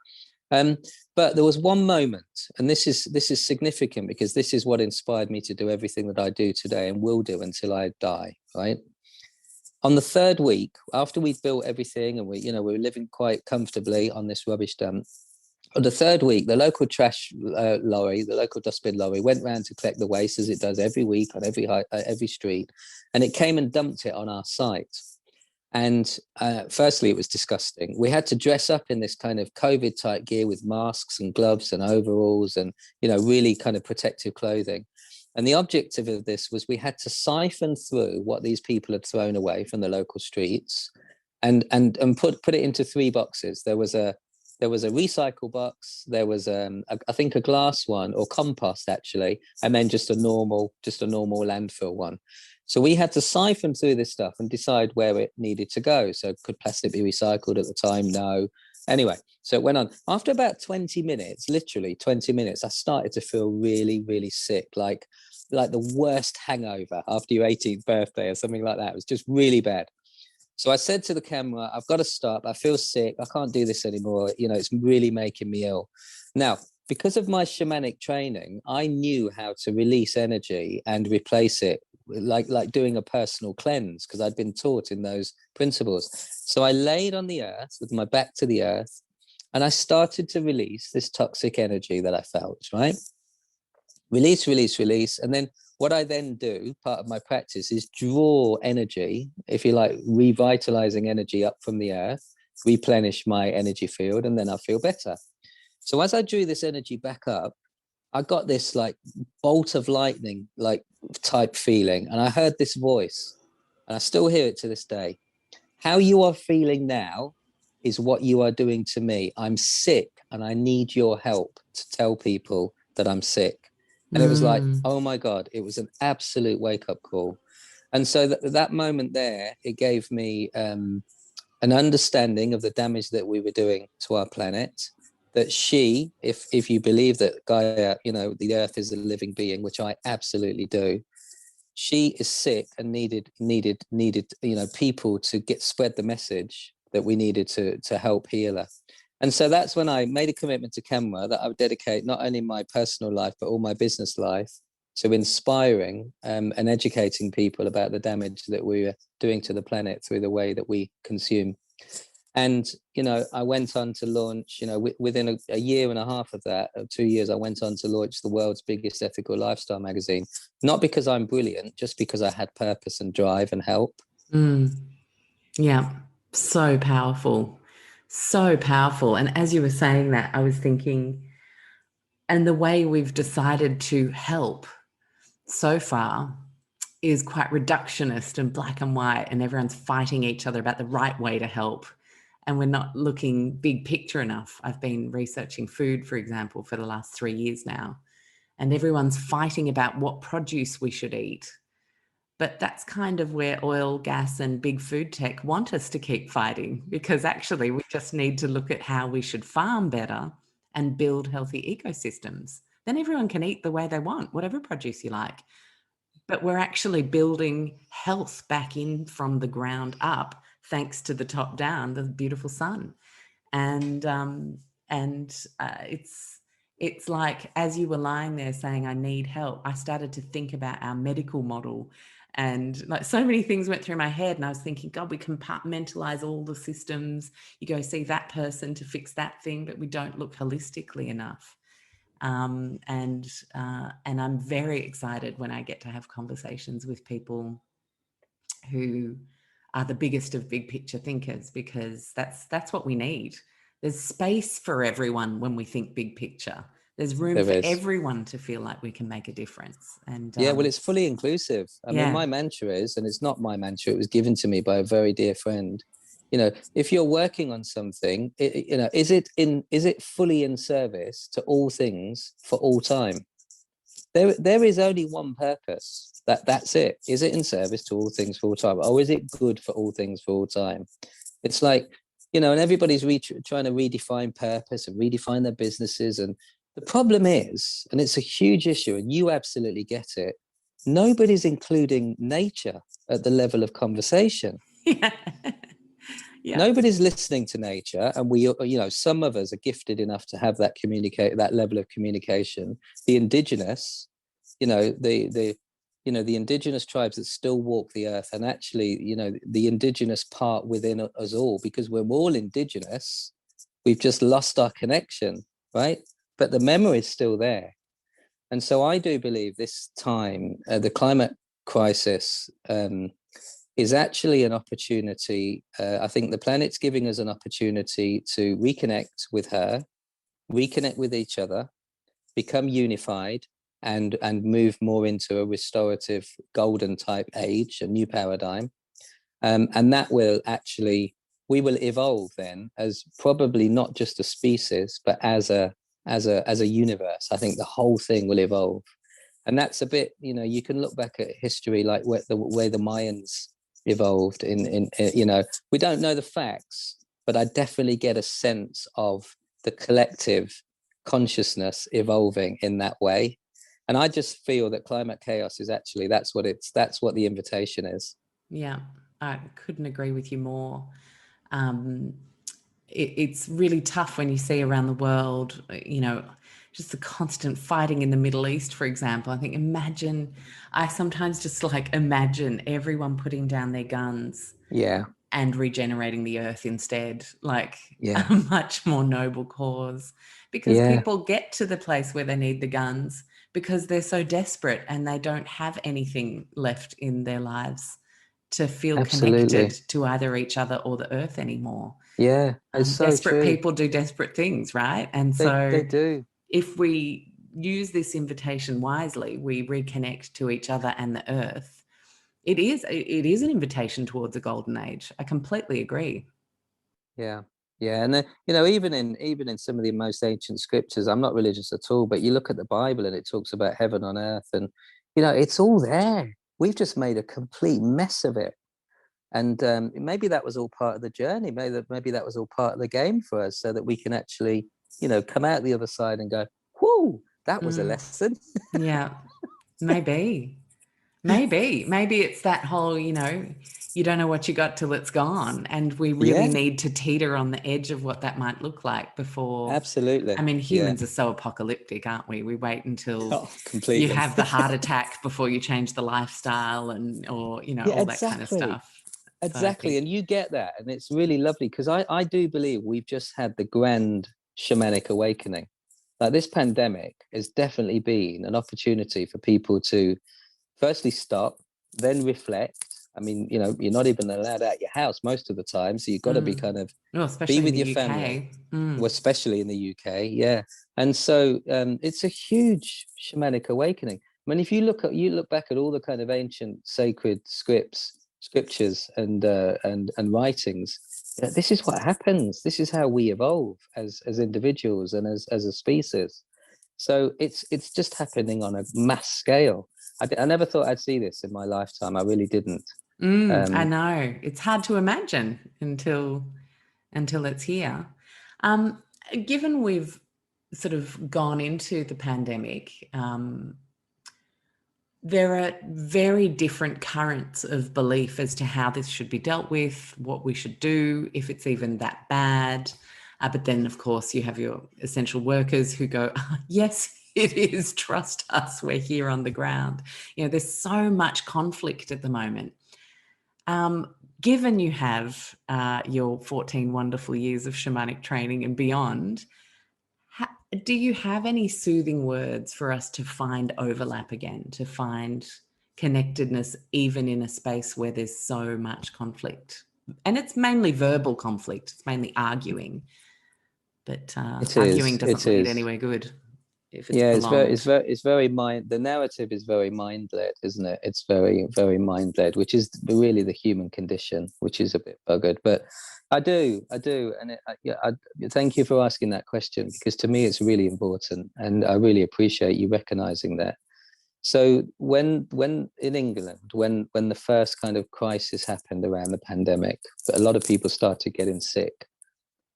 But there was one moment, and this is significant because this is what inspired me to do everything that I do today and will do until I die, right? On the third week, after we'd built everything and we were living quite comfortably on this rubbish dump, on the third week, the local trash lorry, the local dustbin lorry, went round to collect the waste as it does every week on every street, and it came and dumped it on our site. And firstly, it was disgusting. We had to dress up in this kind of COVID type gear with masks and gloves and overalls and really kind of protective clothing. And the objective of this was we had to siphon through what these people had thrown away from the local streets, and put it into 3 boxes. There was a recycle box, there was I think a glass one, or compost actually, and then just a normal landfill one. So we had to siphon through this stuff and decide where it needed to go. So could plastic be recycled at the time? No. Anyway, so it went on. After about 20 minutes, literally 20 minutes, I started to feel really, really sick, like the worst hangover after your 18th birthday or something like that. It was just really bad. So I said to the camera, I've got to stop. I feel sick. I can't do this anymore. It's really making me ill. Now, because of my shamanic training, I knew how to release energy and replace it, like doing a personal cleanse, because I'd been taught in those principles. So I laid on the earth with my back to the earth, and I started to release this toxic energy that I felt, right? Release, release, release. And then what I then do, part of my practice, is draw energy, if you like, revitalizing energy up from the earth, replenish my energy field, and then I feel better. So as I drew this energy back up, I got this like bolt of lightning, like type feeling. And I heard this voice, and I still hear it to this day. How you are feeling now is what you are doing to me. I'm sick and I need your help to tell people that I'm sick. And it was like, oh my God, it was an absolute wake-up call. And so that moment there, it gave me an understanding of the damage that we were doing to our planet, that if you believe that Gaia, the earth is a living being, which I absolutely do, she is sick and needed, people to spread the message that we needed to help heal her. And so that's when I made a commitment to camera that I would dedicate not only my personal life, but all my business life to inspiring and educating people about the damage that we were doing to the planet through the way that we consume. And, I went on to launch, within a year and a half of that, 2 years, I went on to launch the world's biggest ethical lifestyle magazine, not because I'm brilliant, just because I had purpose and drive and help. Yeah, so powerful. So powerful. And as you were saying that, I was thinking, and the way we've decided to help so far is quite reductionist and black and white, and everyone's fighting each other about the right way to help. And we're not looking big picture enough. I've been researching food, for example, for the last 3 years now, and everyone's fighting about what produce we should eat. But that's kind of where oil, gas, and big food tech want us to keep fighting, because actually we just need to look at how we should farm better and build healthy ecosystems. Then everyone can eat the way they want, whatever produce you like. But we're actually building health back in from the ground up, thanks to the top down, the beautiful sun. And it's like, as you were lying there saying, I need help, I started to think about our medical model, and like so many things went through my head, and I was thinking, God, we compartmentalize all the systems. You go see that person to fix that thing, but we don't look holistically enough. And I'm very excited when I get to have conversations with people who are the biggest of big picture thinkers, because that's what we need. There's space for everyone when we think big picture. There's room for everyone to feel like we can make a difference. And yeah, well, it's fully inclusive. I mean, my mantra is, and it's not my mantra, it was given to me by a very dear friend. You know, if you're working on something, you know, is it fully in service to all things for all time? There is only one purpose. That's it. Is it in service to all things for all time, or is it good for all things for all time? It's like, you know, and everybody's trying to redefine purpose and redefine their businesses. And the problem is, and it's a huge issue, and you absolutely get it, nobody's including nature at the level of conversation. Yeah. Yeah. Nobody's listening to nature, and we, you know, some of us are gifted enough to have that level of communication. The indigenous, you know, the indigenous tribes that still walk the earth, and actually, you know, the indigenous part within us all, because we're all indigenous. We've just lost our connection, right? But the memory is still there. And so I do believe this time, the climate crisis, is actually an opportunity. I think the planet's giving us an opportunity to reconnect with her, reconnect with each other, become unified, and move more into a restorative golden type age, a new paradigm. And that will actually, we will evolve then as probably not just a species, but as a universe. I think the whole thing will evolve. And that's a bit, you know, you can look back at history, like the way the Mayans evolved in you know, we don't know the facts, but I definitely get a sense of the collective consciousness evolving in that way. And I just feel that climate chaos is actually, that's what the invitation is. Yeah, I couldn't agree with you more. It's really tough when you see around the world, you know, just the constant fighting in the Middle East, for example. I think, I sometimes just like imagine everyone putting down their guns, and regenerating the earth instead, like a much more noble cause, because people get to the place where they need the guns because they're so desperate and they don't have anything left in their lives to feel connected to either each other or the earth anymore. Yeah, it's so desperate true. people do desperate things, right? And so they do. If we use this invitation wisely, we reconnect to each other and the earth. It is an invitation towards a golden age. I completely agree. Yeah. And then, you know, even in some of the most ancient scriptures, I'm not religious at all, but you look at the Bible and it talks about heaven on earth, and, you know, it's all there. We've just made a complete mess of it. And maybe that was all part of the journey. Maybe that was all part of the game for us, so that we can actually, you know, come out the other side and go, whoo, that was a lesson. Yeah, maybe it's that whole, you know, you don't know what you got till it's gone, and we really need to teeter on the edge of what that might look like before. Absolutely. I mean, humans are so apocalyptic, aren't we? We wait until you have the heart attack before you change the lifestyle, or you know, all that kind of stuff. Exactly. And you get that, and it's really lovely, because I do believe we've just had the grand shamanic awakening. Like, this pandemic has definitely been an opportunity for people to firstly stop, then reflect. I mean, you know, you're not even allowed out your house most of the time, so you've got to be kind of be with your family, well, especially in the UK. And so it's a huge shamanic awakening. I mean, if you look back at all the kind of ancient sacred scriptures and writings, you know, this is what happens. This is how we evolve as individuals and as a species. So it's just happening on a mass scale. I never thought I'd see this in my lifetime. I really didn't. I know. It's hard to imagine until it's here. Given we've sort of gone into the pandemic, there are very different currents of belief as to how this should be dealt with, what we should do, if it's even that bad. But then, of course, you have your essential workers who go, yes, it is. Trust us. We're here on the ground. You know, there's so much conflict at the moment. Given you have your 14 wonderful years of shamanic training and beyond, do you have any soothing words for us to find overlap again, to find connectedness even in a space where there's so much conflict? And it's mainly verbal conflict. It's mainly arguing. But arguing doesn't lead anywhere good if it's prolonged. It's very mind. The narrative is very mind-led, isn't it? It's very, very mind-led, which is really the human condition, which is a bit buggered. But I do, and I thank you for asking that question, because to me it's really important, and I really appreciate you recognizing that. So when in England, when the first kind of crisis happened around the pandemic, a lot of people started getting sick.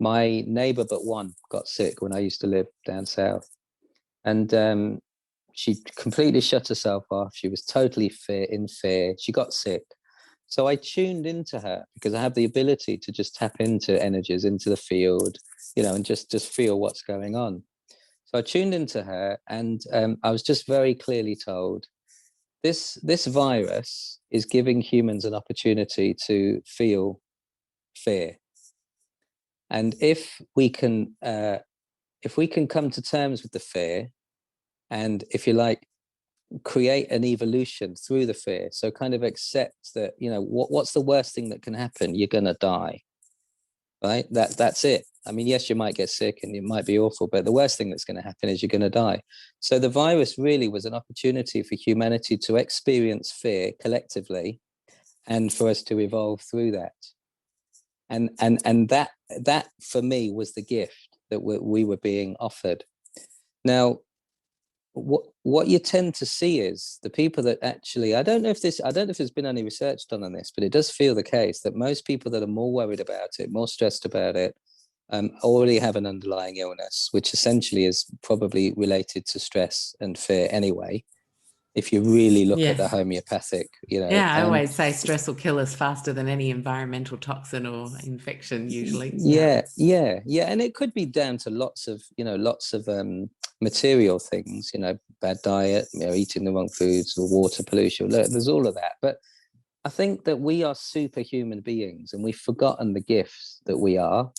My neighbor but one got sick when I used to live down south, and she completely shut herself off. She was totally in fear. She got sick. So I tuned into her, because I have the ability to just tap into energies, into the field, you know, and just feel what's going on. So I tuned into her, and I was just very clearly told, this virus is giving humans an opportunity to feel fear. And if we can come to terms with the fear, and if you like, create an evolution through the fear, so kind of accept that, you know, what's the worst thing that can happen? You're gonna die, right? That's it. I mean, yes, you might get sick and it might be awful, but the worst thing that's going to happen is you're going to die. So the virus really was an opportunity for humanity to experience fear collectively, and for us to evolve through that. And that for me was the gift that we were being offered. Now, what you tend to see is the people that actually, I don't know if there's been any research done on this, but it does feel the case that most people that are more worried about it, more stressed about it, already have an underlying illness, which essentially is probably related to stress and fear anyway. If you really look at the homeopathic, you know. Yeah, I always say stress will kill us faster than any environmental toxin or infection, usually. Yeah. And it could be down to lots of material things, you know, bad diet, you know, eating the wrong foods, or water pollution. Look, there's all of that. But I think that we are superhuman beings, and we've forgotten the gifts that we are.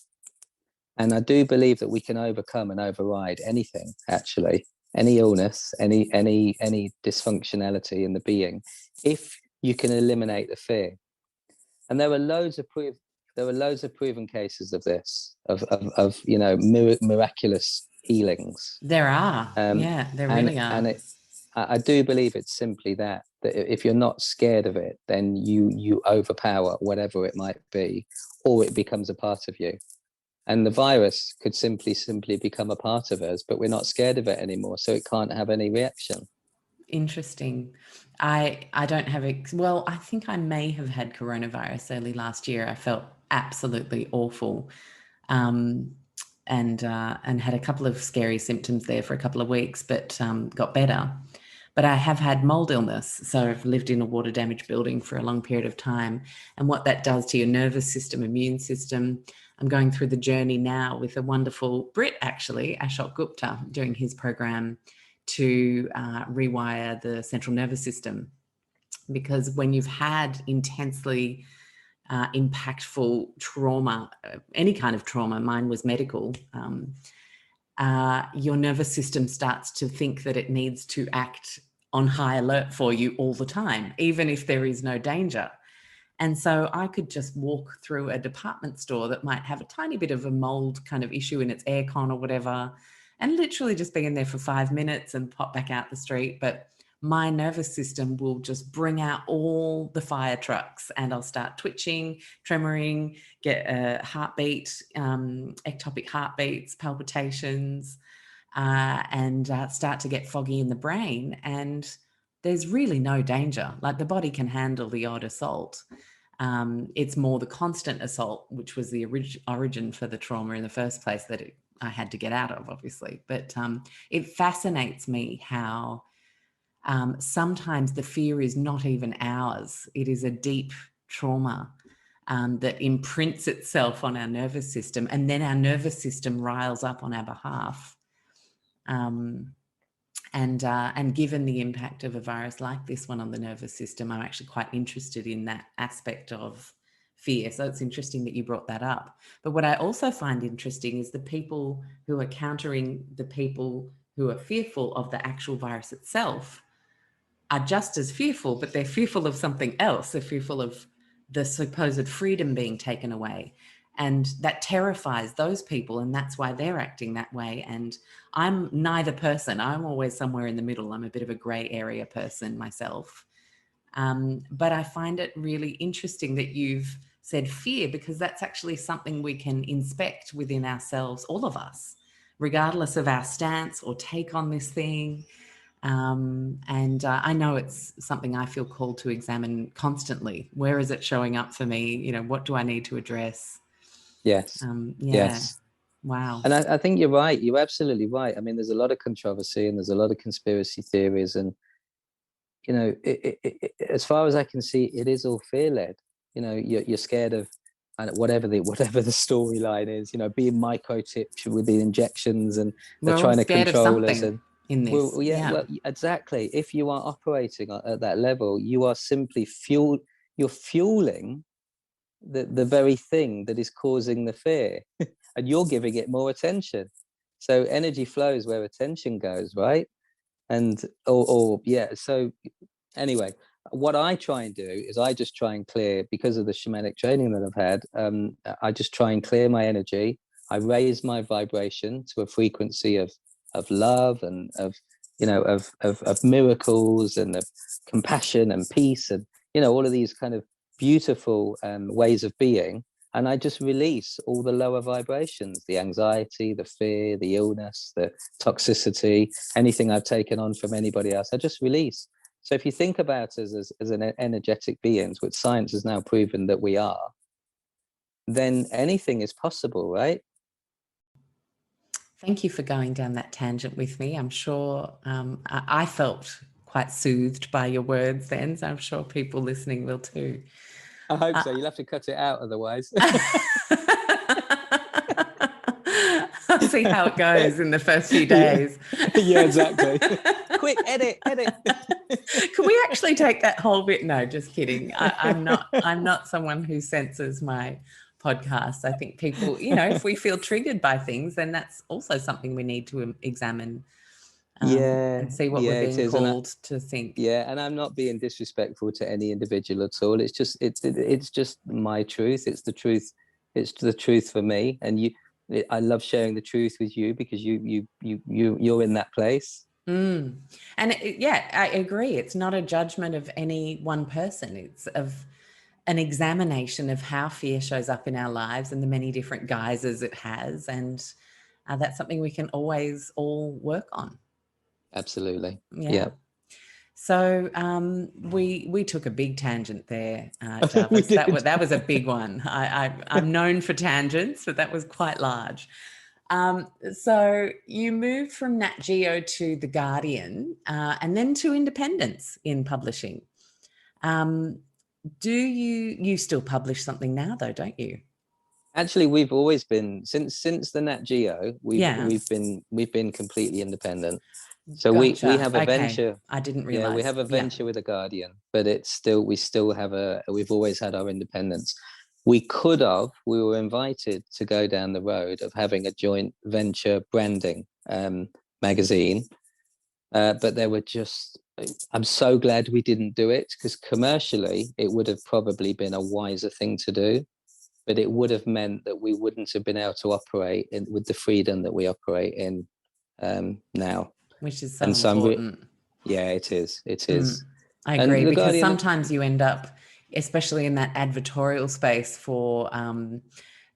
And I do believe that we can overcome and override anything, actually, any illness, any dysfunctionality in the being, if you can eliminate the fear. And there are loads of proven cases of this, of you know, miraculous healings. There are. There really are. And I do believe it's simply that if you're not scared of it, then you overpower whatever it might be, or it becomes a part of you. And the virus could simply become a part of us, but we're not scared of it anymore, so it can't have any reaction. Interesting. I don't have well, I think I may have had coronavirus early last year. I felt absolutely awful, and had a couple of scary symptoms there for a couple of weeks, but got better. But I have had mold illness, so I've lived in a water damaged building for a long period of time, and what that does to your nervous system, immune system. I'm going through the journey now with a wonderful Brit, actually, Ashok Gupta, doing his program to rewire the central nervous system. Because when you've had intensely impactful trauma, any kind of trauma, mine was medical, your nervous system starts to think that it needs to act on high alert for you all the time, even if there is no danger. And so I could just walk through a department store that might have a tiny bit of a mold kind of issue in its aircon or whatever, and literally just be in there for 5 minutes and pop back out the street. But my nervous system will just bring out all the fire trucks, and I'll start twitching, tremoring, get a heartbeat, ectopic heartbeats, palpitations, and start to get foggy in the brain. And there's really no danger. Like the body can handle the odd assault. It's more the constant assault, which was the origin for the trauma in the first place that I had to get out of, obviously. But it fascinates me how sometimes the fear is not even ours. It is a deep trauma that imprints itself on our nervous system, and then our nervous system riles up on our behalf. And given the impact of a virus like this one on the nervous system, I'm actually quite interested in that aspect of fear. So it's interesting that you brought that up. But what I also find interesting is the people who are countering the people who are fearful of the actual virus itself are just as fearful, but they're fearful of something else. They're fearful of the supposed freedom being taken away. And that terrifies those people, and that's why they're acting that way. And I'm neither person. I'm always somewhere in the middle. I'm a bit of a grey area person myself. But I find it really interesting that you've said fear, because that's actually something we can inspect within ourselves, all of us, regardless of our stance or take on this thing. I know it's something I feel called to examine constantly. Where is it showing up for me? You know, what do I need to address? Yes. Yes. Wow. And I think you're right. You're absolutely right. I mean, there's a lot of controversy and there's a lot of conspiracy theories. And, you know, as far as I can see, it is all fear-led. You know, you're scared of whatever the storyline is, you know, being microchipped with the injections, and they're trying to control us. And in this. well, exactly. If you are operating at that level, you are simply you're fueling the very thing that is causing the fear, and you're giving it more attention. So energy flows where attention goes, right? And so anyway, what I try and do is I just try and clear, because of the shamanic training that I've had, I just try and clear my energy. I raise my vibration to a frequency of love and of, you know, of miracles and of compassion and peace, and, you know, all of these kind of beautiful ways of being. And I just release all the lower vibrations, the anxiety, the fear, the illness, the toxicity, anything I've taken on from anybody else, I just release. So if you think about us as an energetic beings, which science has now proven that we are, then anything is possible, right? Thank you for going down that tangent with me. I'm sure I felt quite soothed by your words then, so I'm sure people listening will too. I hope so. You'll have to cut it out otherwise. I'll see how it goes in the first few days. Yeah, exactly. Quick, edit. Can we actually take that whole bit? No, just kidding. I'm not someone who censors my podcast. I think people, you know, if we feel triggered by things, then that's also something we need to examine. And see what we're being called to think. Yeah, and I'm not being disrespectful to any individual at all. It's just my truth. It's the truth. It's the truth for me. And I love sharing the truth with you, because you're in that place. And I agree. It's not a judgment of any one person. It's of an examination of how fear shows up in our lives and the many different guises it has. And that's something we can always all work on. Absolutely. Yeah. So we took a big tangent there, Jarvis. That was a big one. I'm known for tangents, but that was quite large. So you moved from Nat Geo to The Guardian, and then to independence in publishing. Do you still publish something now though, don't you? Actually, we've always been, since the Nat Geo, we've been completely independent. So gotcha. we have a venture. I didn't realize. Yeah, we have a venture with The Guardian, but we've always had our independence. We were invited to go down the road of having a joint venture branding magazine, but I'm so glad we didn't do it, because commercially it would have probably been a wiser thing to do, but it would have meant that we wouldn't have been able to operate with the freedom that we operate in now. Which is so important. Yeah, it is. I agree, because sometimes you end up, especially in that advertorial space for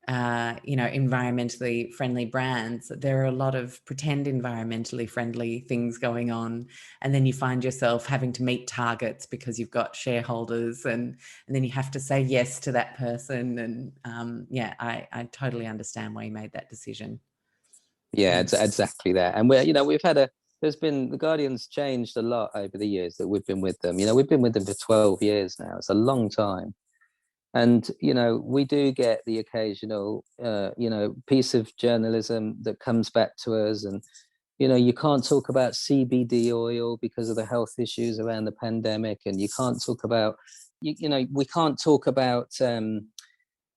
environmentally friendly brands, there are a lot of pretend environmentally friendly things going on. And then you find yourself having to meet targets because you've got shareholders, and then you have to say yes to that person. And I totally understand why you made that decision. Yeah, it's exactly that. And the Guardian's changed a lot over the years that we've been with them. We've been with them for 12 years now. It's a long time. And, we do get the occasional, piece of journalism that comes back to us. And, you can't talk about CBD oil because of the health issues around the pandemic. And you can't talk about, we can't talk about,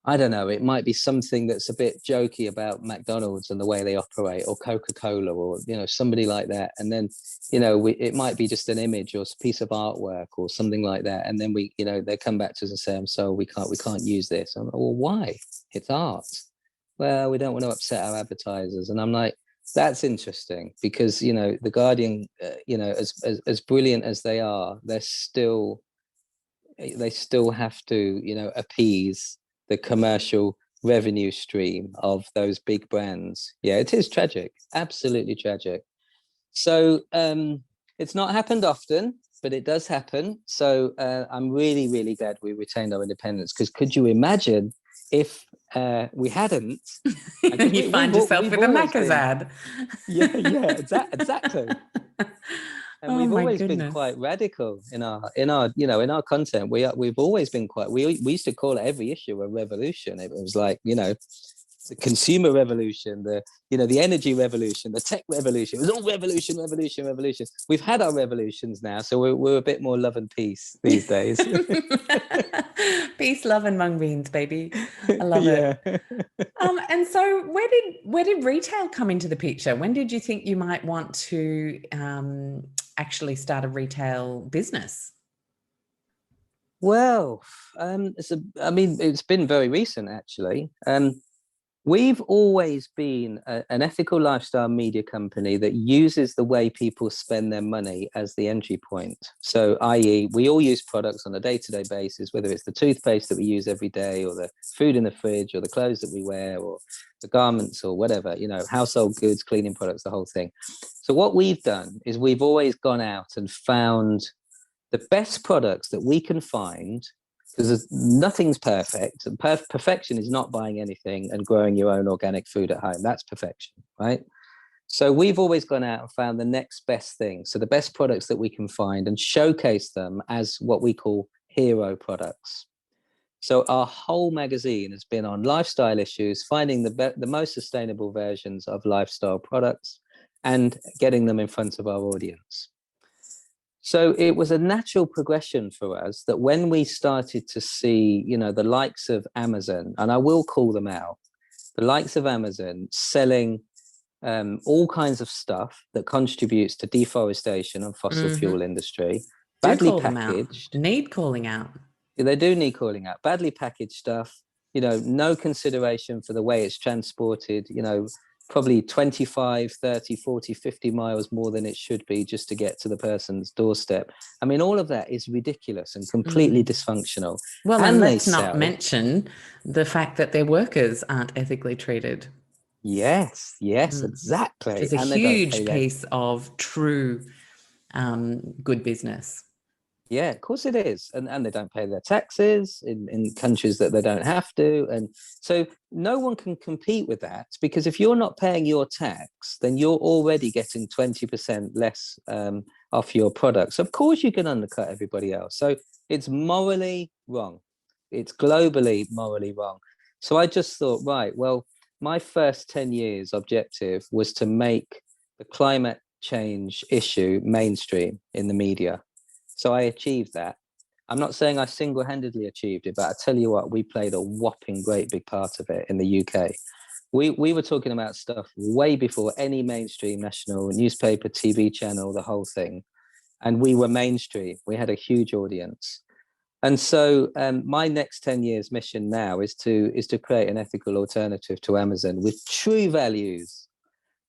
I don't know, it might be something that's a bit jokey about McDonald's and the way they operate, or Coca-Cola, or, somebody like that. And then, it might be just an image or a piece of artwork or something like that. And then they come back to us and say, I'm sorry, we can't use this. I'm like, well, why? It's art. Well, we don't want to upset our advertisers. And I'm like, that's interesting, because, the Guardian, as brilliant as they are, they still have to, appease the commercial revenue stream of those big brands. Yeah, it is tragic, absolutely tragic. So it's not happened often, but it does happen. So I'm really, really glad we retained our independence, because could you imagine if we hadn't? You find yourself with a Macca's ad. Yeah, exactly. And we've always been quite radical in our content. We've always been we used to call it every issue a revolution. It was like, the consumer revolution, the energy revolution, the tech revolution. It was all revolution, revolution, revolution. We've had our revolutions now, so we're a bit more love and peace these days. Peace, love, and mung beans, baby. I love it. And so where did retail come into the picture? When did you think you might want to actually start a retail business? Well, it's been very recent, actually. We've always been an ethical lifestyle media company that uses the way people spend their money as the entry point. So, i.e., we all use products on a day-to-day basis, whether it's the toothpaste that we use every day, or the food in the fridge, or the clothes that we wear, or the garments, or whatever, household goods, cleaning products, the whole thing. So what we've done is we've always gone out and found the best products that we can find, because nothing's perfect. Perfection is not buying anything and growing your own organic food at home. That's perfection, right? So we've always gone out and found the next best thing. So the best products that we can find, and showcase them as what we call hero products. So our whole magazine has been on lifestyle issues, finding the most sustainable versions of lifestyle products and getting them in front of our audience. So it was a natural progression for us that when we started to see, the likes of Amazon, and I will call them out, the likes of Amazon selling all kinds of stuff that contributes to deforestation and fossil fuel industry, badly packaged. Need calling out. They do need calling out. Badly packaged stuff, no consideration for the way it's transported, probably 25, 30, 40, 50 miles more than it should be just to get to the person's doorstep. I mean, all of that is ridiculous and completely dysfunctional. Well, and let's not mention the fact that their workers aren't ethically treated. Yes, exactly. It's a huge piece of true good business. Yeah, of course it is. And they don't pay their taxes in countries that they don't have to. And so no one can compete with that, because if you're not paying your tax, then you're already getting 20% less off your products. Of course you can undercut everybody else. So it's morally wrong. It's globally morally wrong. So I just thought, right, well, my first 10 years objective was to make the climate change issue mainstream in the media. So I achieved that. I'm not saying I single-handedly achieved it, but I tell you what, we played a whopping great big part of it in the UK. We were talking about stuff way before any mainstream national newspaper, TV channel, the whole thing. And we were mainstream. We had a huge audience. And so my next 10 years mission now is to create an ethical alternative to Amazon with true values,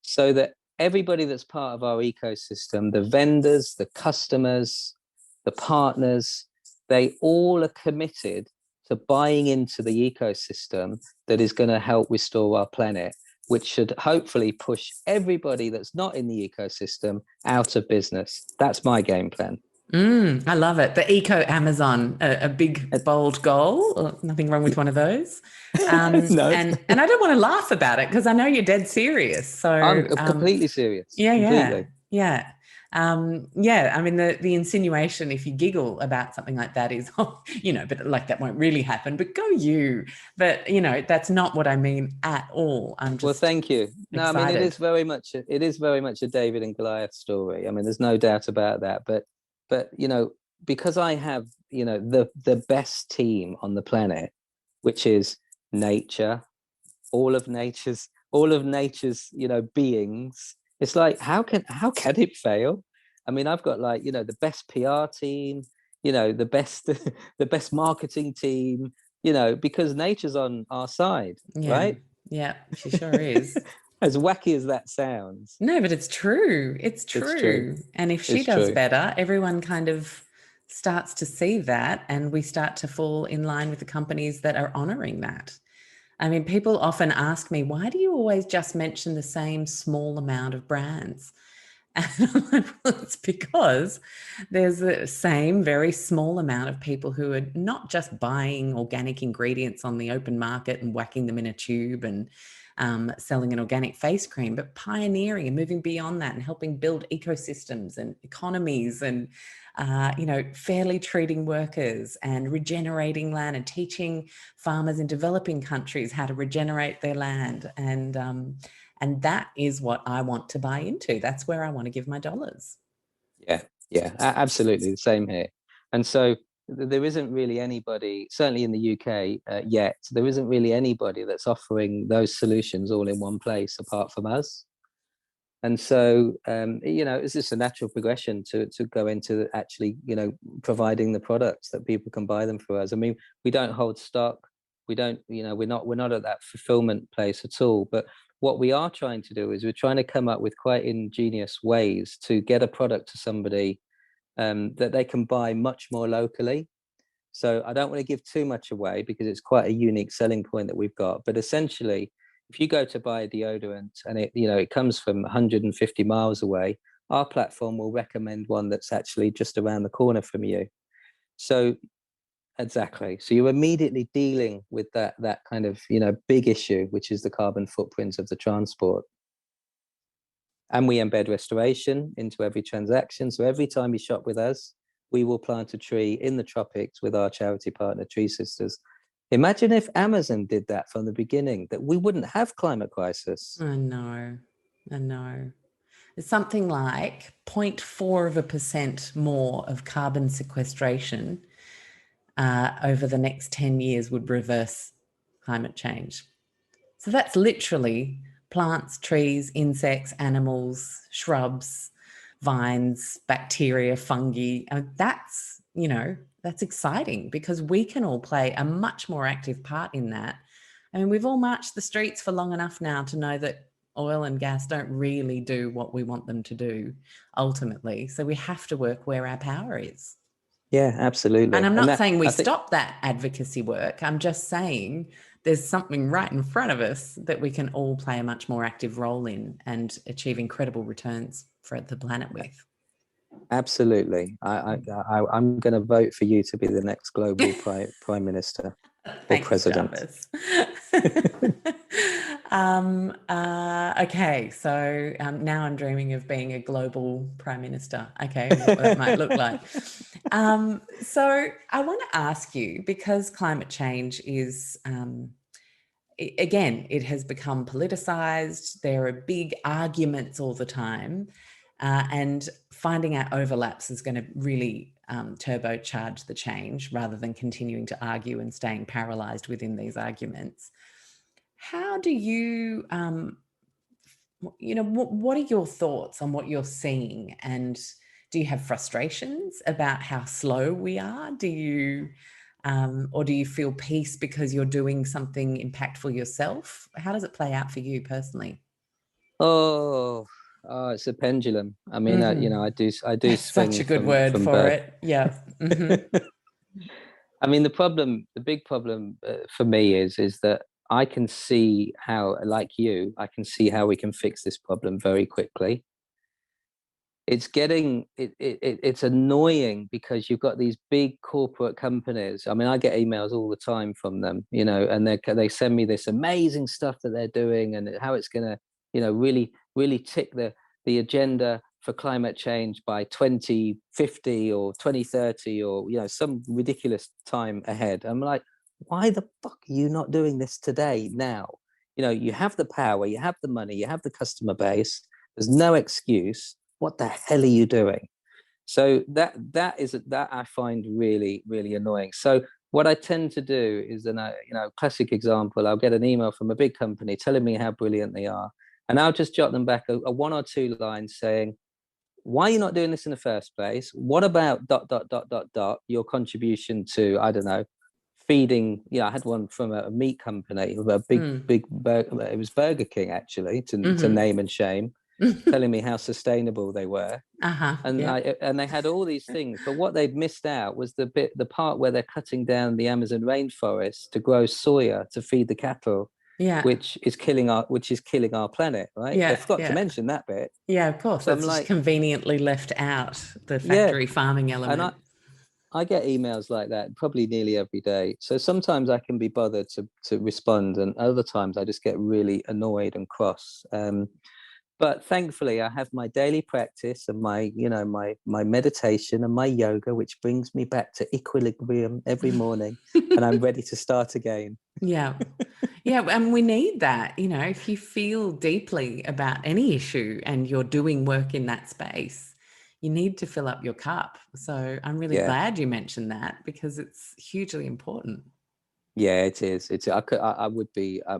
so that everybody that's part of our ecosystem, the vendors, the customers, the partners, they all are committed So buying into the ecosystem that is going to help restore our planet, which should hopefully push everybody that's not in the ecosystem out of business. That's my game plan. I love it. The eco Amazon, a big bold goal. Nothing wrong with one of those. No. And I don't want to laugh about it because I know you're dead serious. So I'm completely serious. Yeah, completely. yeah. Yeah, I mean, the insinuation, if you giggle about something like that, is, oh, but like that won't really happen. But go you. But that's not what I mean at all. I'm just well, thank you. No, excited. I mean, it is very much a David and Goliath story. I mean, there's no doubt about that. But because I have the best team on the planet, which is nature, all of nature's beings. It's like, how can it fail? I mean, I've got the best PR team, the best the best marketing team, because nature's on our side, right? Yeah, she sure is. As wacky as that sounds. No, but it's true. It's true. And if she does better, everyone kind of starts to see that, and we start to fall in line with the companies that are honoring that. I mean, people often ask me, why do you always just mention the same small amount of brands? And I'm like, well, it's because there's the same very small amount of people who are not just buying organic ingredients on the open market and whacking them in a tube and selling an organic face cream, but pioneering and moving beyond that and helping build ecosystems and economies and, fairly treating workers and regenerating land and teaching farmers in developing countries how to regenerate their land. And that is what I want to buy into. That's where I want to give my dollars. Yeah, absolutely. The same here. And so there isn't really anybody, certainly in the UK yet, there isn't really anybody that's offering those solutions all in one place apart from us. And so, it's just a natural progression to go into actually, providing the products that people can buy them for us. I mean, we don't hold stock. We don't, we're not at that fulfillment place at all. But what we are trying to do is we're trying to come up with quite ingenious ways to get a product to somebody that they can buy much more locally. So I don't want to give too much away because it's quite a unique selling point that we've got. But essentially, if you go to buy a deodorant and it comes from 150 miles away, our platform will recommend one that's actually just around the corner from you. So exactly. So you're immediately dealing with that kind of big issue, which is the carbon footprint of the transport. And we embed restoration into every transaction. So every time you shop with us, we will plant a tree in the tropics with our charity partner, Tree Sisters. Imagine if Amazon did that from the beginning, that we wouldn't have climate crisis. I know. It's something like 0.4% more of carbon sequestration over the next 10 years would reverse climate change. So that's literally plants, trees, insects, animals, shrubs, vines, bacteria, fungi. That's exciting because we can all play a much more active part in that. I mean, we've all marched the streets for long enough now to know that oil and gas don't really do what we want them to do ultimately. So we have to work where our power is. Yeah, absolutely. And I'm not saying we stop that advocacy work. I'm just saying there's something right in front of us that we can all play a much more active role in and achieve incredible returns for the planet with. Absolutely. I'm going to vote for you to be the next global prime minister or Thanks, president. Okay, so now I'm dreaming of being a global prime minister. Okay, what that might look like. So I want to ask you, because climate change is, again, it has become politicized. There are big arguments all the time. And finding out overlaps is going to really turbocharge the change rather than continuing to argue and staying paralyzed within these arguments. How do you, what are your thoughts on what you're seeing? And do you have frustrations about how slow we are? Do you, or do you feel peace because you're doing something impactful yourself? How does it play out for you personally? Oh, it's a pendulum. I mean, I do That's swing such a good from word for both. it. Yeah. Mm-hmm. I mean, the big problem for me is that I can see how, like you, I can see how we can fix this problem very quickly. It's annoying because you've got these big corporate companies. I mean, I get emails all the time from them, and they send me this amazing stuff that they're doing and how it's going to, really tick the agenda for climate change by 2050 or 2030 or some ridiculous time ahead. I'm like, why the fuck are you not doing this today, now? You have the power, you have the money, you have the customer base. There's no excuse. What the hell are you doing? So that I find really, really annoying. So what I tend to do is, classic example, I'll get an email from a big company telling me how brilliant they are, and I'll just jot them back a 1 or 2 lines saying, why are you not doing this in the first place? What about ... your contribution to, I don't know, feeding, I had one from a meat company, a big burger, it was Burger King actually, to name and shame, telling me how sustainable they were. And they had all these things, but what they'd missed out was the part where they're cutting down the Amazon rainforest to grow soya to feed the cattle, which is killing our planet, right? They forgot to mention that bit. Yeah, of course. So it's just conveniently left out, the factory farming element. And I get emails like that probably nearly every day. So sometimes I can be bothered to respond, and other times I just get really annoyed and cross. But thankfully, I have my daily practice and my meditation and my yoga, which brings me back to equilibrium every morning, and I'm ready to start again. Yeah. And we need that. If you feel deeply about any issue and you're doing work in that space, you need to fill up your cup. So I'm really glad you mentioned that, because it's hugely important. Yeah, it is. I would be. I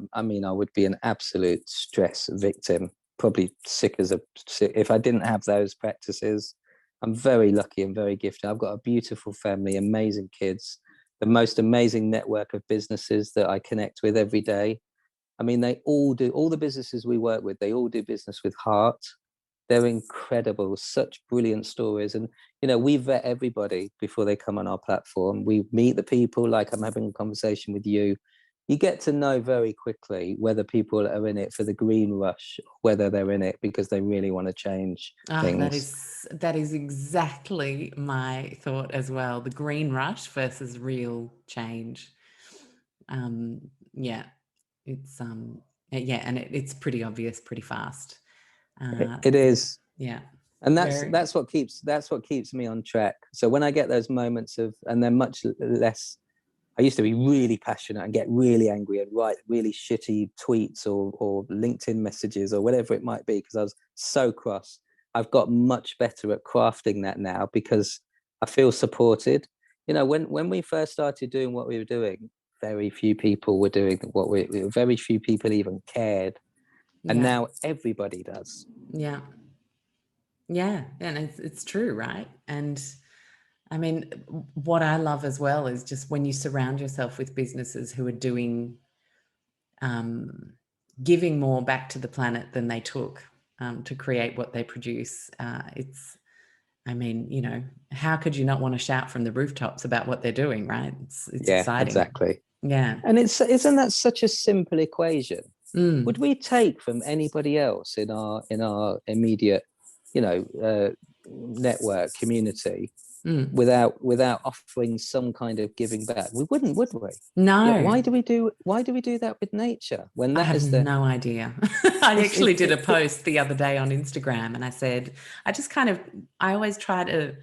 would be an absolute stress victim. Probably sick if I didn't have those practices. I'm very lucky and very gifted. I've got a beautiful family, amazing kids, the most amazing network of businesses that I connect with every day. I mean, they all do. All the businesses we work with, they all do business with heart. They're incredible, such brilliant stories. And, we vet everybody before they come on our platform. We meet the people, like I'm having a conversation with you. You get to know very quickly whether people are in it for the green rush, whether they're in it because they really want to change things. That is exactly my thought as well. The green rush versus real change. It's and it's pretty obvious pretty fast. It is. Yeah. And that's what keeps me on track. So when I get those moments and they're much less, I used to be really passionate and get really angry and write really shitty tweets or LinkedIn messages or whatever it might be, because I was so cross. I've got much better at crafting that now because I feel supported. When we first started doing what we were doing, very few people were doing very few people even cared. And now everybody does. Yeah. Yeah. And it's true, right? And I mean, what I love as well is just when you surround yourself with businesses who are doing, giving more back to the planet than they took to create what they produce. How could you not want to shout from the rooftops about what they're doing, right? It's exciting. Exactly. Yeah. And isn't that such a simple equation? Would we take from anybody else in our immediate, network community without offering some kind of giving back? We wouldn't, would we? No. Why do we do that with nature when that is no idea? I actually did a post the other day on Instagram, and I said, I always try to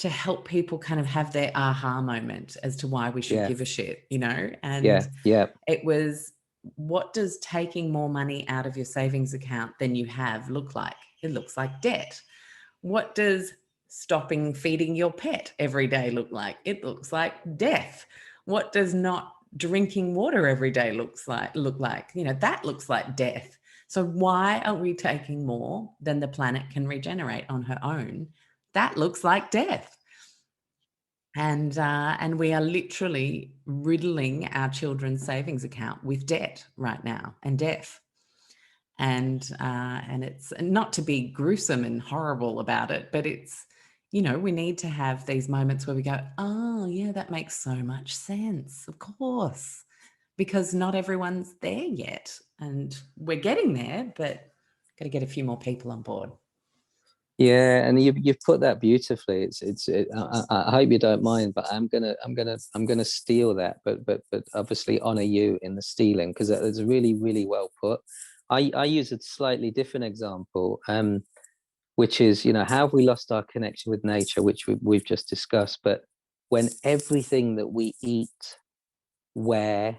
help people kind of have their aha moment as to why we should give a shit, and it was, what does taking more money out of your savings account than you have look like? It looks like debt. What does stopping feeding your pet every day look like? It looks like death. What does not drinking water every day look like? That looks like death. So why are we taking more than the planet can regenerate on her own? That looks like death. And we are literally riddling our children's savings account with debt right now and death. And it's not to be gruesome and horrible about it, but it's you know, we need to have these moments where we go, oh, yeah, that makes so much sense. Of course, because not everyone's there yet. And we're getting there, but got to get a few more people on board. Yeah, and you've put that beautifully. I hope you don't mind, but I'm gonna steal that, but obviously honor you in the stealing, because it's really, really well put. I use a slightly different example, which is, you know, how have we lost our connection with nature, which we've just discussed, but when everything that we eat, wear,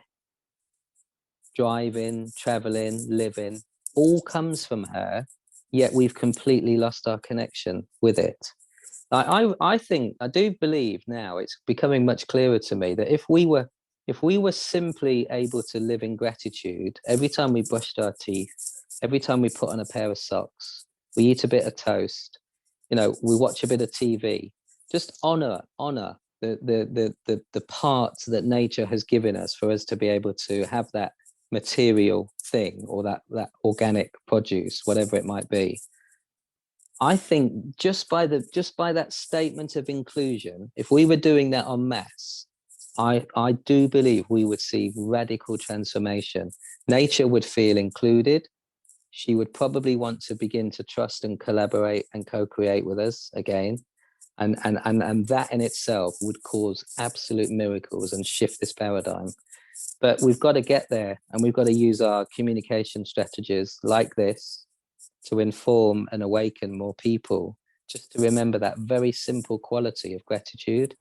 drive in, travel in, live in, all comes from her, yet we've completely lost our connection with it. I think, I do believe now it's becoming much clearer to me that if we were simply able to live in gratitude every time we brushed our teeth, every time we put on a pair of socks, we eat a bit of toast, you know, we watch a bit of TV, just honor the parts that nature has given us for us to be able to have that material thing, or that organic produce, whatever it might be. I think just by that statement of inclusion, if we were doing that en masse, I do believe we would see radical transformation. Nature would feel included. She would probably want to begin to trust and collaborate and co-create with us again. And that in itself would cause absolute miracles and shift this paradigm. But we've got to get there, and we've got to use our communication strategies like this to inform and awaken more people, just to remember that very simple quality of gratitude.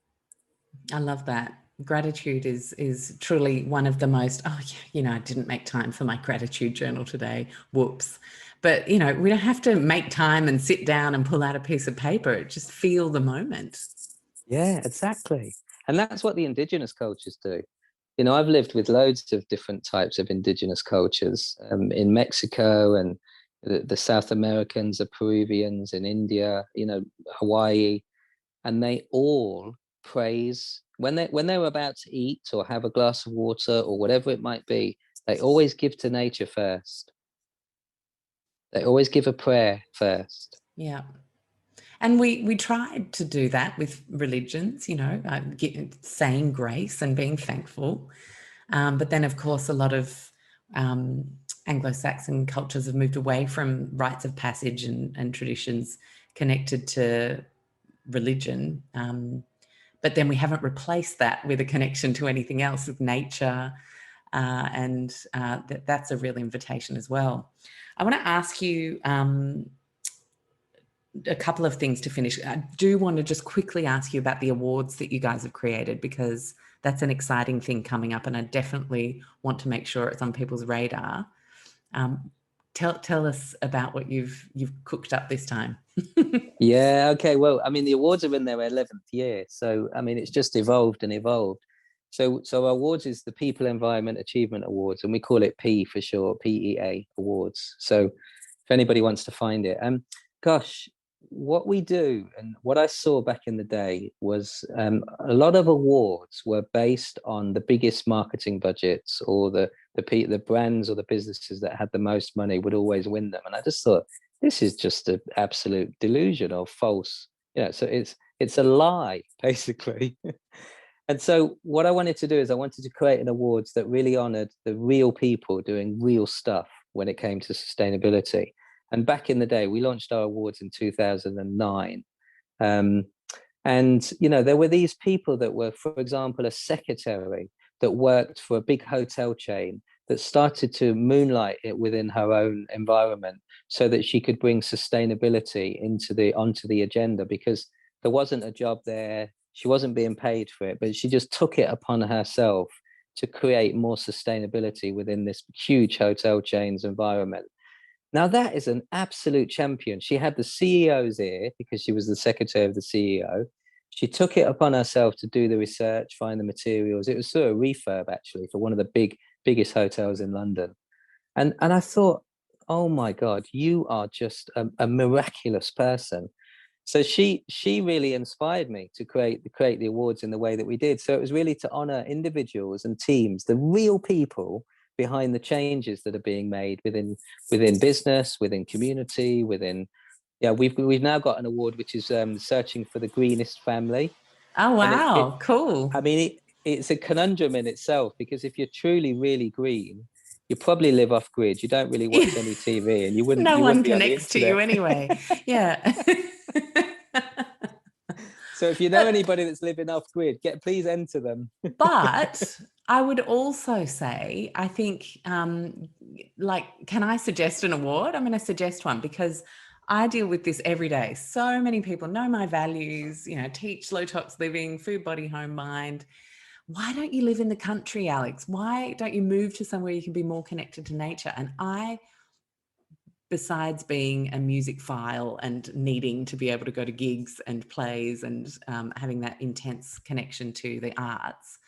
I love that. Gratitude is truly one of the most, oh, yeah, you know, I didn't make time for my gratitude journal today. Whoops. But, you know, we don't have to make time and sit down and pull out a piece of paper. Just feel the moment. Yeah, exactly. And that's what the indigenous cultures do. You know, I've lived with loads of different types of indigenous cultures, in Mexico, and the South Americans, the Peruvians in India, you know, Hawaii, and they all praise when they're about to eat or have a glass of water or whatever it might be. They always give to nature first. They always give a prayer first. Yeah. And we tried to do that with religions, you know, saying grace and being thankful. But then, of course, a lot of Anglo-Saxon cultures have moved away from rites of passage and traditions connected to religion. But then we haven't replaced that with a connection to anything else, with nature. And that's a real invitation as well. I want to ask you a couple of things to finish. I do want to just quickly ask you about the awards that you guys have created, because that's an exciting thing coming up, and I definitely want to make sure it's on people's radar. Tell us about what you've cooked up this time. Yeah, okay. Well, I mean, the awards are in their 11th year, so I mean, it's just evolved and evolved. So our awards is the People Environment Achievement Awards, and we call it P for short, PEA Awards. So if anybody wants to find it, gosh, what we do and what I saw back in the day was, a lot of awards were based on the biggest marketing budgets, or the brands or the businesses that had the most money would always win them. And I just thought, this is just an absolute delusion or false, you know, so it's a lie, basically. And so what I wanted to do is I wanted to create an awards that really honored the real people doing real stuff when it came to sustainability. And back in the day, we launched our awards in 2009. And, you know, there were these people that were, for example, a secretary that worked for a big hotel chain that started to moonlight it within her own environment so that she could bring sustainability onto the agenda, because there wasn't a job there. She wasn't being paid for it, but she just took it upon herself to create more sustainability within this huge hotel chain's environment. Now, that is an absolute champion. She had the CEO's ear because she was the secretary of the CEO. She took it upon herself to do the research, find the materials. It was sort of a refurb, actually, for one of the biggest hotels in London. And I thought, oh my God, you are just a miraculous person. So she really inspired me to create the awards in the way that we did. So it was really to honor individuals and teams, the real people behind the changes that are being made within business, within community, within Yeah, we've now got an award which is searching for the greenest family, Oh, and wow. Cool. I mean, it's a conundrum in itself, because if you're truly really green, you probably live off grid. You don't really watch any TV, and No you one wouldn't be on the connects to you internet. anyway. Yeah. So if you know anybody that's living off grid, please enter them. But I would also say, I think, like, can I suggest an award? I'm going to suggest one because I deal with this every day. So many people know my values, teach low tox living, food, body, home, mind. Why don't you live in the country, Alex? Why don't you move to somewhere you can be more connected to nature? And besides being a music file and needing to be able to go to gigs and plays and having that intense connection to the arts,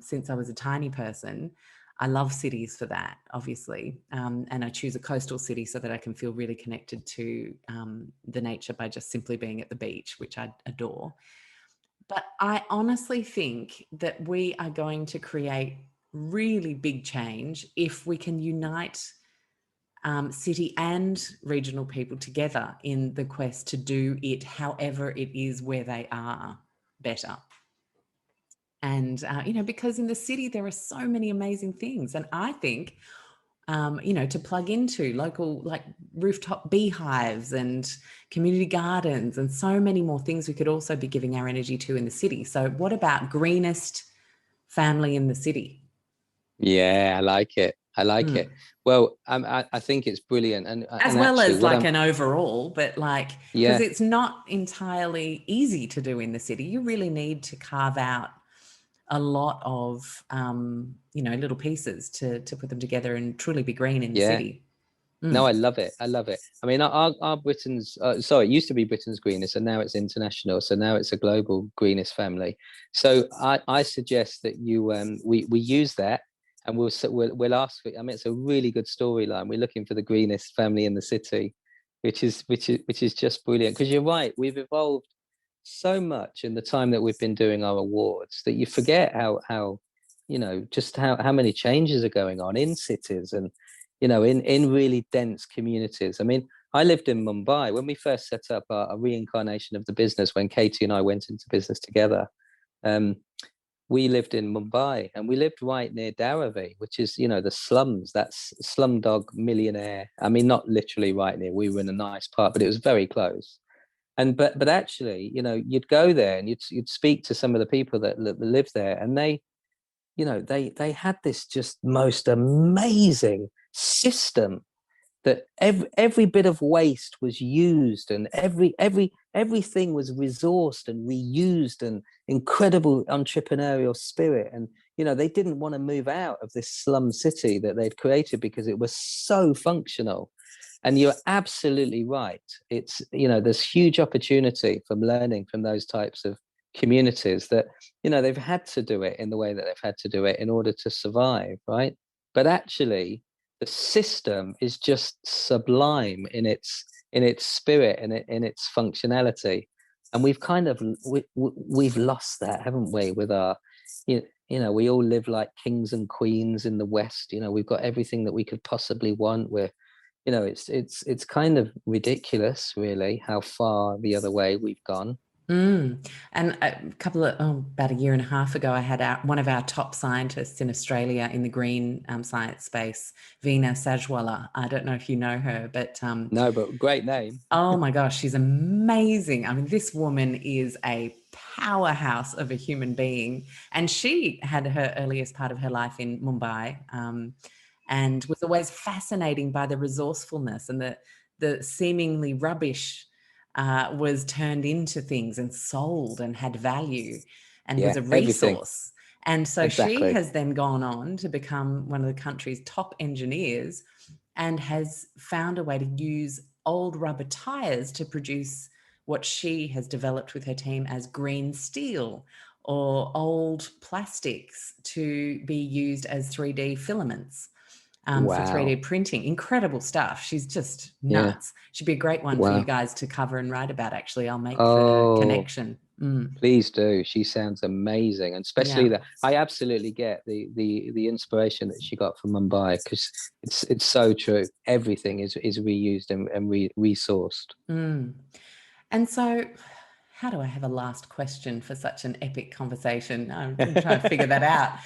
since I was a tiny person, I love cities for that, obviously. And I choose a coastal city so that I can feel really connected to the nature by just simply being at the beach, which I adore. But I honestly think that we are going to create really big change if we can unite city and regional people together in the quest to do it however it is where they are better. And, because in the city, there are so many amazing things. And I think, to plug into local, like rooftop beehives and community gardens and so many more things we could also be giving our energy to in the city. So what about greenest family in the city? Yeah, I like it. I like it. Mm. Well, I think it's brilliant, As and well actually, as what like I'm an overall, but like, because yeah it's not entirely easy to do in the city. You really need to carve out a lot of little pieces to put them together and truly be green in the yeah. city. No, Mm. I love it. I love it. I mean, our Britain's sorry, it used to be Britain's greenest, and now it's international. So now it's a global greenest family. So I suggest that we use that, and we'll ask for. I mean, it's a really good storyline. We're looking for the greenest family in the city, which is just brilliant. Because you're right, we've evolved so much in the time that we've been doing our awards that you forget how just how many changes are going on in cities, and in really dense communities. I mean, I lived in Mumbai when we first set up a reincarnation of the business. When Katie and I went into business together, um, we lived in Mumbai, and we lived right near Dharavi, which is the slums. That's Slumdog Millionaire. I mean, not literally right near. We were in a nice part, but it was very close. And but actually, you'd go there and you'd speak to some of the people that live there, and they had this just most amazing system, that every bit of waste was used, and everything was resourced and reused, and incredible entrepreneurial spirit. And they didn't want to move out of this slum city that they'd created because it was so functional. And you're absolutely right. It's there's huge opportunity from learning from those types of communities that they've had to do it in the way that they've had to do it in order to survive, right? But actually, the system is just sublime in its spirit and in its functionality. And we've lost that, haven't we, with our we all live like kings and queens in the West. We've got everything that we could possibly want. It's kind of ridiculous, really, how far the other way we've gone. Mm. And about a year and a half ago, I had one of our top scientists in Australia in the green science space, Veena Sajwala. I don't know if you know her, but No, but great name. oh my gosh, she's amazing. I mean, this woman is a powerhouse of a human being. And she had her earliest part of her life in Mumbai, and was always fascinating by the resourcefulness and the seemingly rubbish was turned into things and sold and had value and was Yeah, a everything. resource. And so she Exactly. has then gone on to become one of the country's top engineers and has found a way to use old rubber tires to produce what she has developed with her team as green steel, or old plastics to be used as 3D filaments for 3D Wow. printing. Incredible stuff. She's just Yeah. nuts. She'd be a great one for you Wow. guys to cover and write about, actually. I'll make the Oh, connection. Please do. She sounds amazing, and especially Yeah. that I absolutely get the inspiration that she got from Mumbai, because it's so true. Everything is reused and resourced. And so, how do I have a last question for such an epic conversation? I'm trying to figure that out.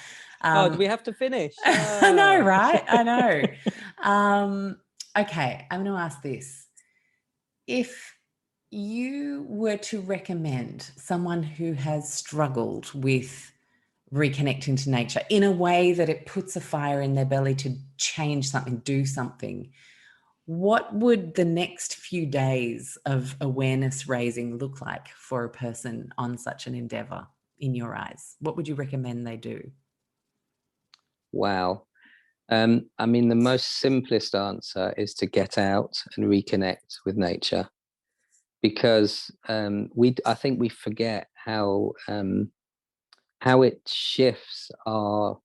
Oh, do we have to finish? I know, right? I know. Okay, I'm going to ask this. If you were to recommend someone who has struggled with reconnecting to nature in a way that it puts a fire in their belly to change something, do something, what would the next few days of awareness raising look like for a person on such an endeavor in your eyes? What would you recommend they do? Wow. I mean, the most simplest answer is to get out and reconnect with nature, because I think we forget how it shifts our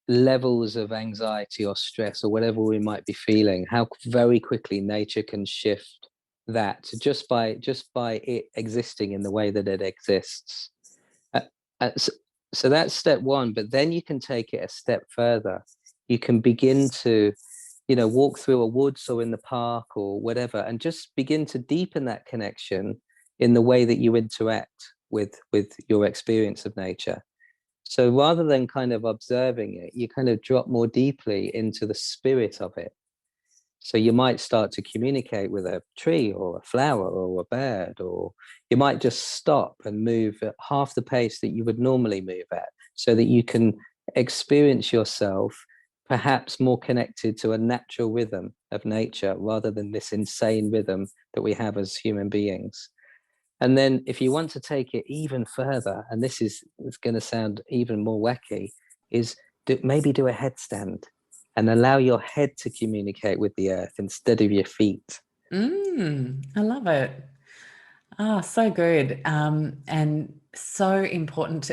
levels of anxiety or stress or whatever we might be feeling, how very quickly nature can shift that just by it existing in the way that it exists. So that's step one, but then you can take it a step further. You can begin to walk through a woods or in the park or whatever, and just begin to deepen that connection in the way that you interact with your experience of nature. So rather than kind of observing it, you kind of drop more deeply into the spirit of it. So you might start to communicate with a tree or a flower or a bird, or you might just stop and move at half the pace that you would normally move at, so that you can experience yourself perhaps more connected to a natural rhythm of nature rather than this insane rhythm that we have as human beings. And then if you want to take it even further, and it's going to sound even more wacky, is maybe do a headstand and allow your head to communicate with the earth instead of your feet. I love it. Oh, so good. And so important.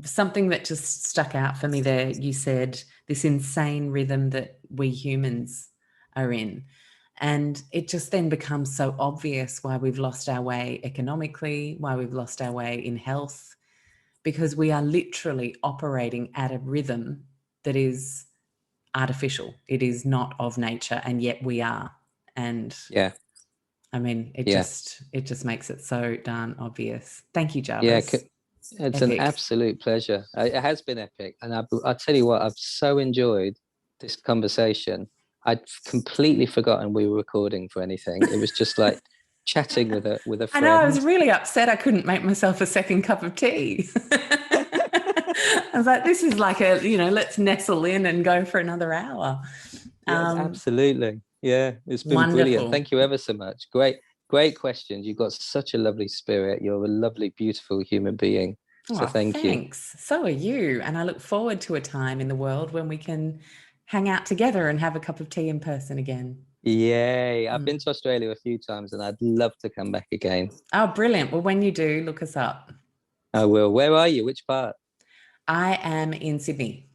Something that just stuck out for me there, you said this insane rhythm that we humans are in. And it just then becomes so obvious why we've lost our way economically, why we've lost our way in health, because we are literally operating at a rhythm that is artificial. It is not of nature, and yet we are. And Yeah. I mean, it Yeah. just makes it so darn obvious. Thank you, Yeah. Jarvis. It's an Epic. absolute pleasure. It has been epic. And I'll tell you what, I've so enjoyed this conversation. I'd completely forgotten we were recording for anything. It was just like chatting with a I know, I friend. was really upset I couldn't make myself a second cup of tea. I was like, this is like let's nestle in and go for another hour. Yes, absolutely. Yeah, it's been brilliant. Wonderful. Thank you ever so much. Great questions. You've got such a lovely spirit. You're a lovely, beautiful human being. So Oh, thank you. thanks. So are you. And I look forward to a time in the world when we can hang out together and have a cup of tea in person again. Yay. I've been to Australia a few times and I'd love to come back again. Oh, brilliant. Well, when you do, look us up. I will. Where are you? Which part? I am in Sydney.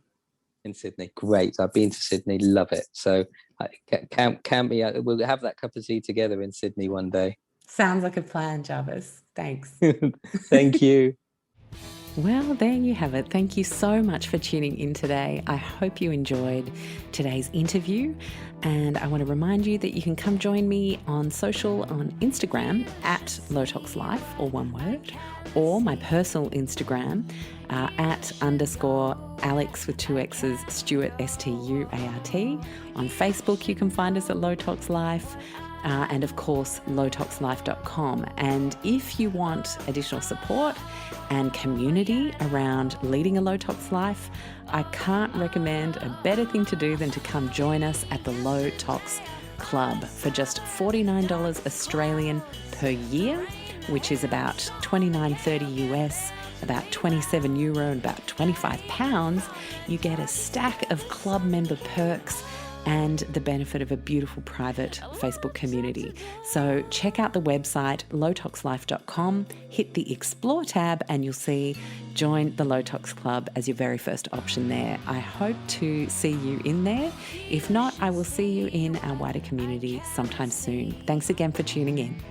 In Sydney. Great. I've been to Sydney. Love it. So count me out. We'll have that cup of tea together in Sydney one day. Sounds like a plan, Jarvis. Thanks. Thank you. Well, there you have it. Thank you so much for tuning in today. I hope you enjoyed today's interview. And I want to remind you that you can come join me on social on Instagram at LowToxLife, or one word, or my personal Instagram at _Alex with two X's, Stuart, STUART. On Facebook, you can find us at LowToxLife. And of course, lowtoxlife.com. And if you want additional support and community around leading a low tox life, I can't recommend a better thing to do than to come join us at the Low Tox Club for just $49 Australian per year, which is about $29.30 US, about 27 euro and about 25 pounds. You get a stack of club member perks and the benefit of a beautiful private Facebook community. So check out the website, lowtoxlife.com, hit the Explore tab, and you'll see Join the Low Tox Club as your very first option there. I hope to see you in there. If not, I will see you in our wider community sometime soon. Thanks again for tuning in.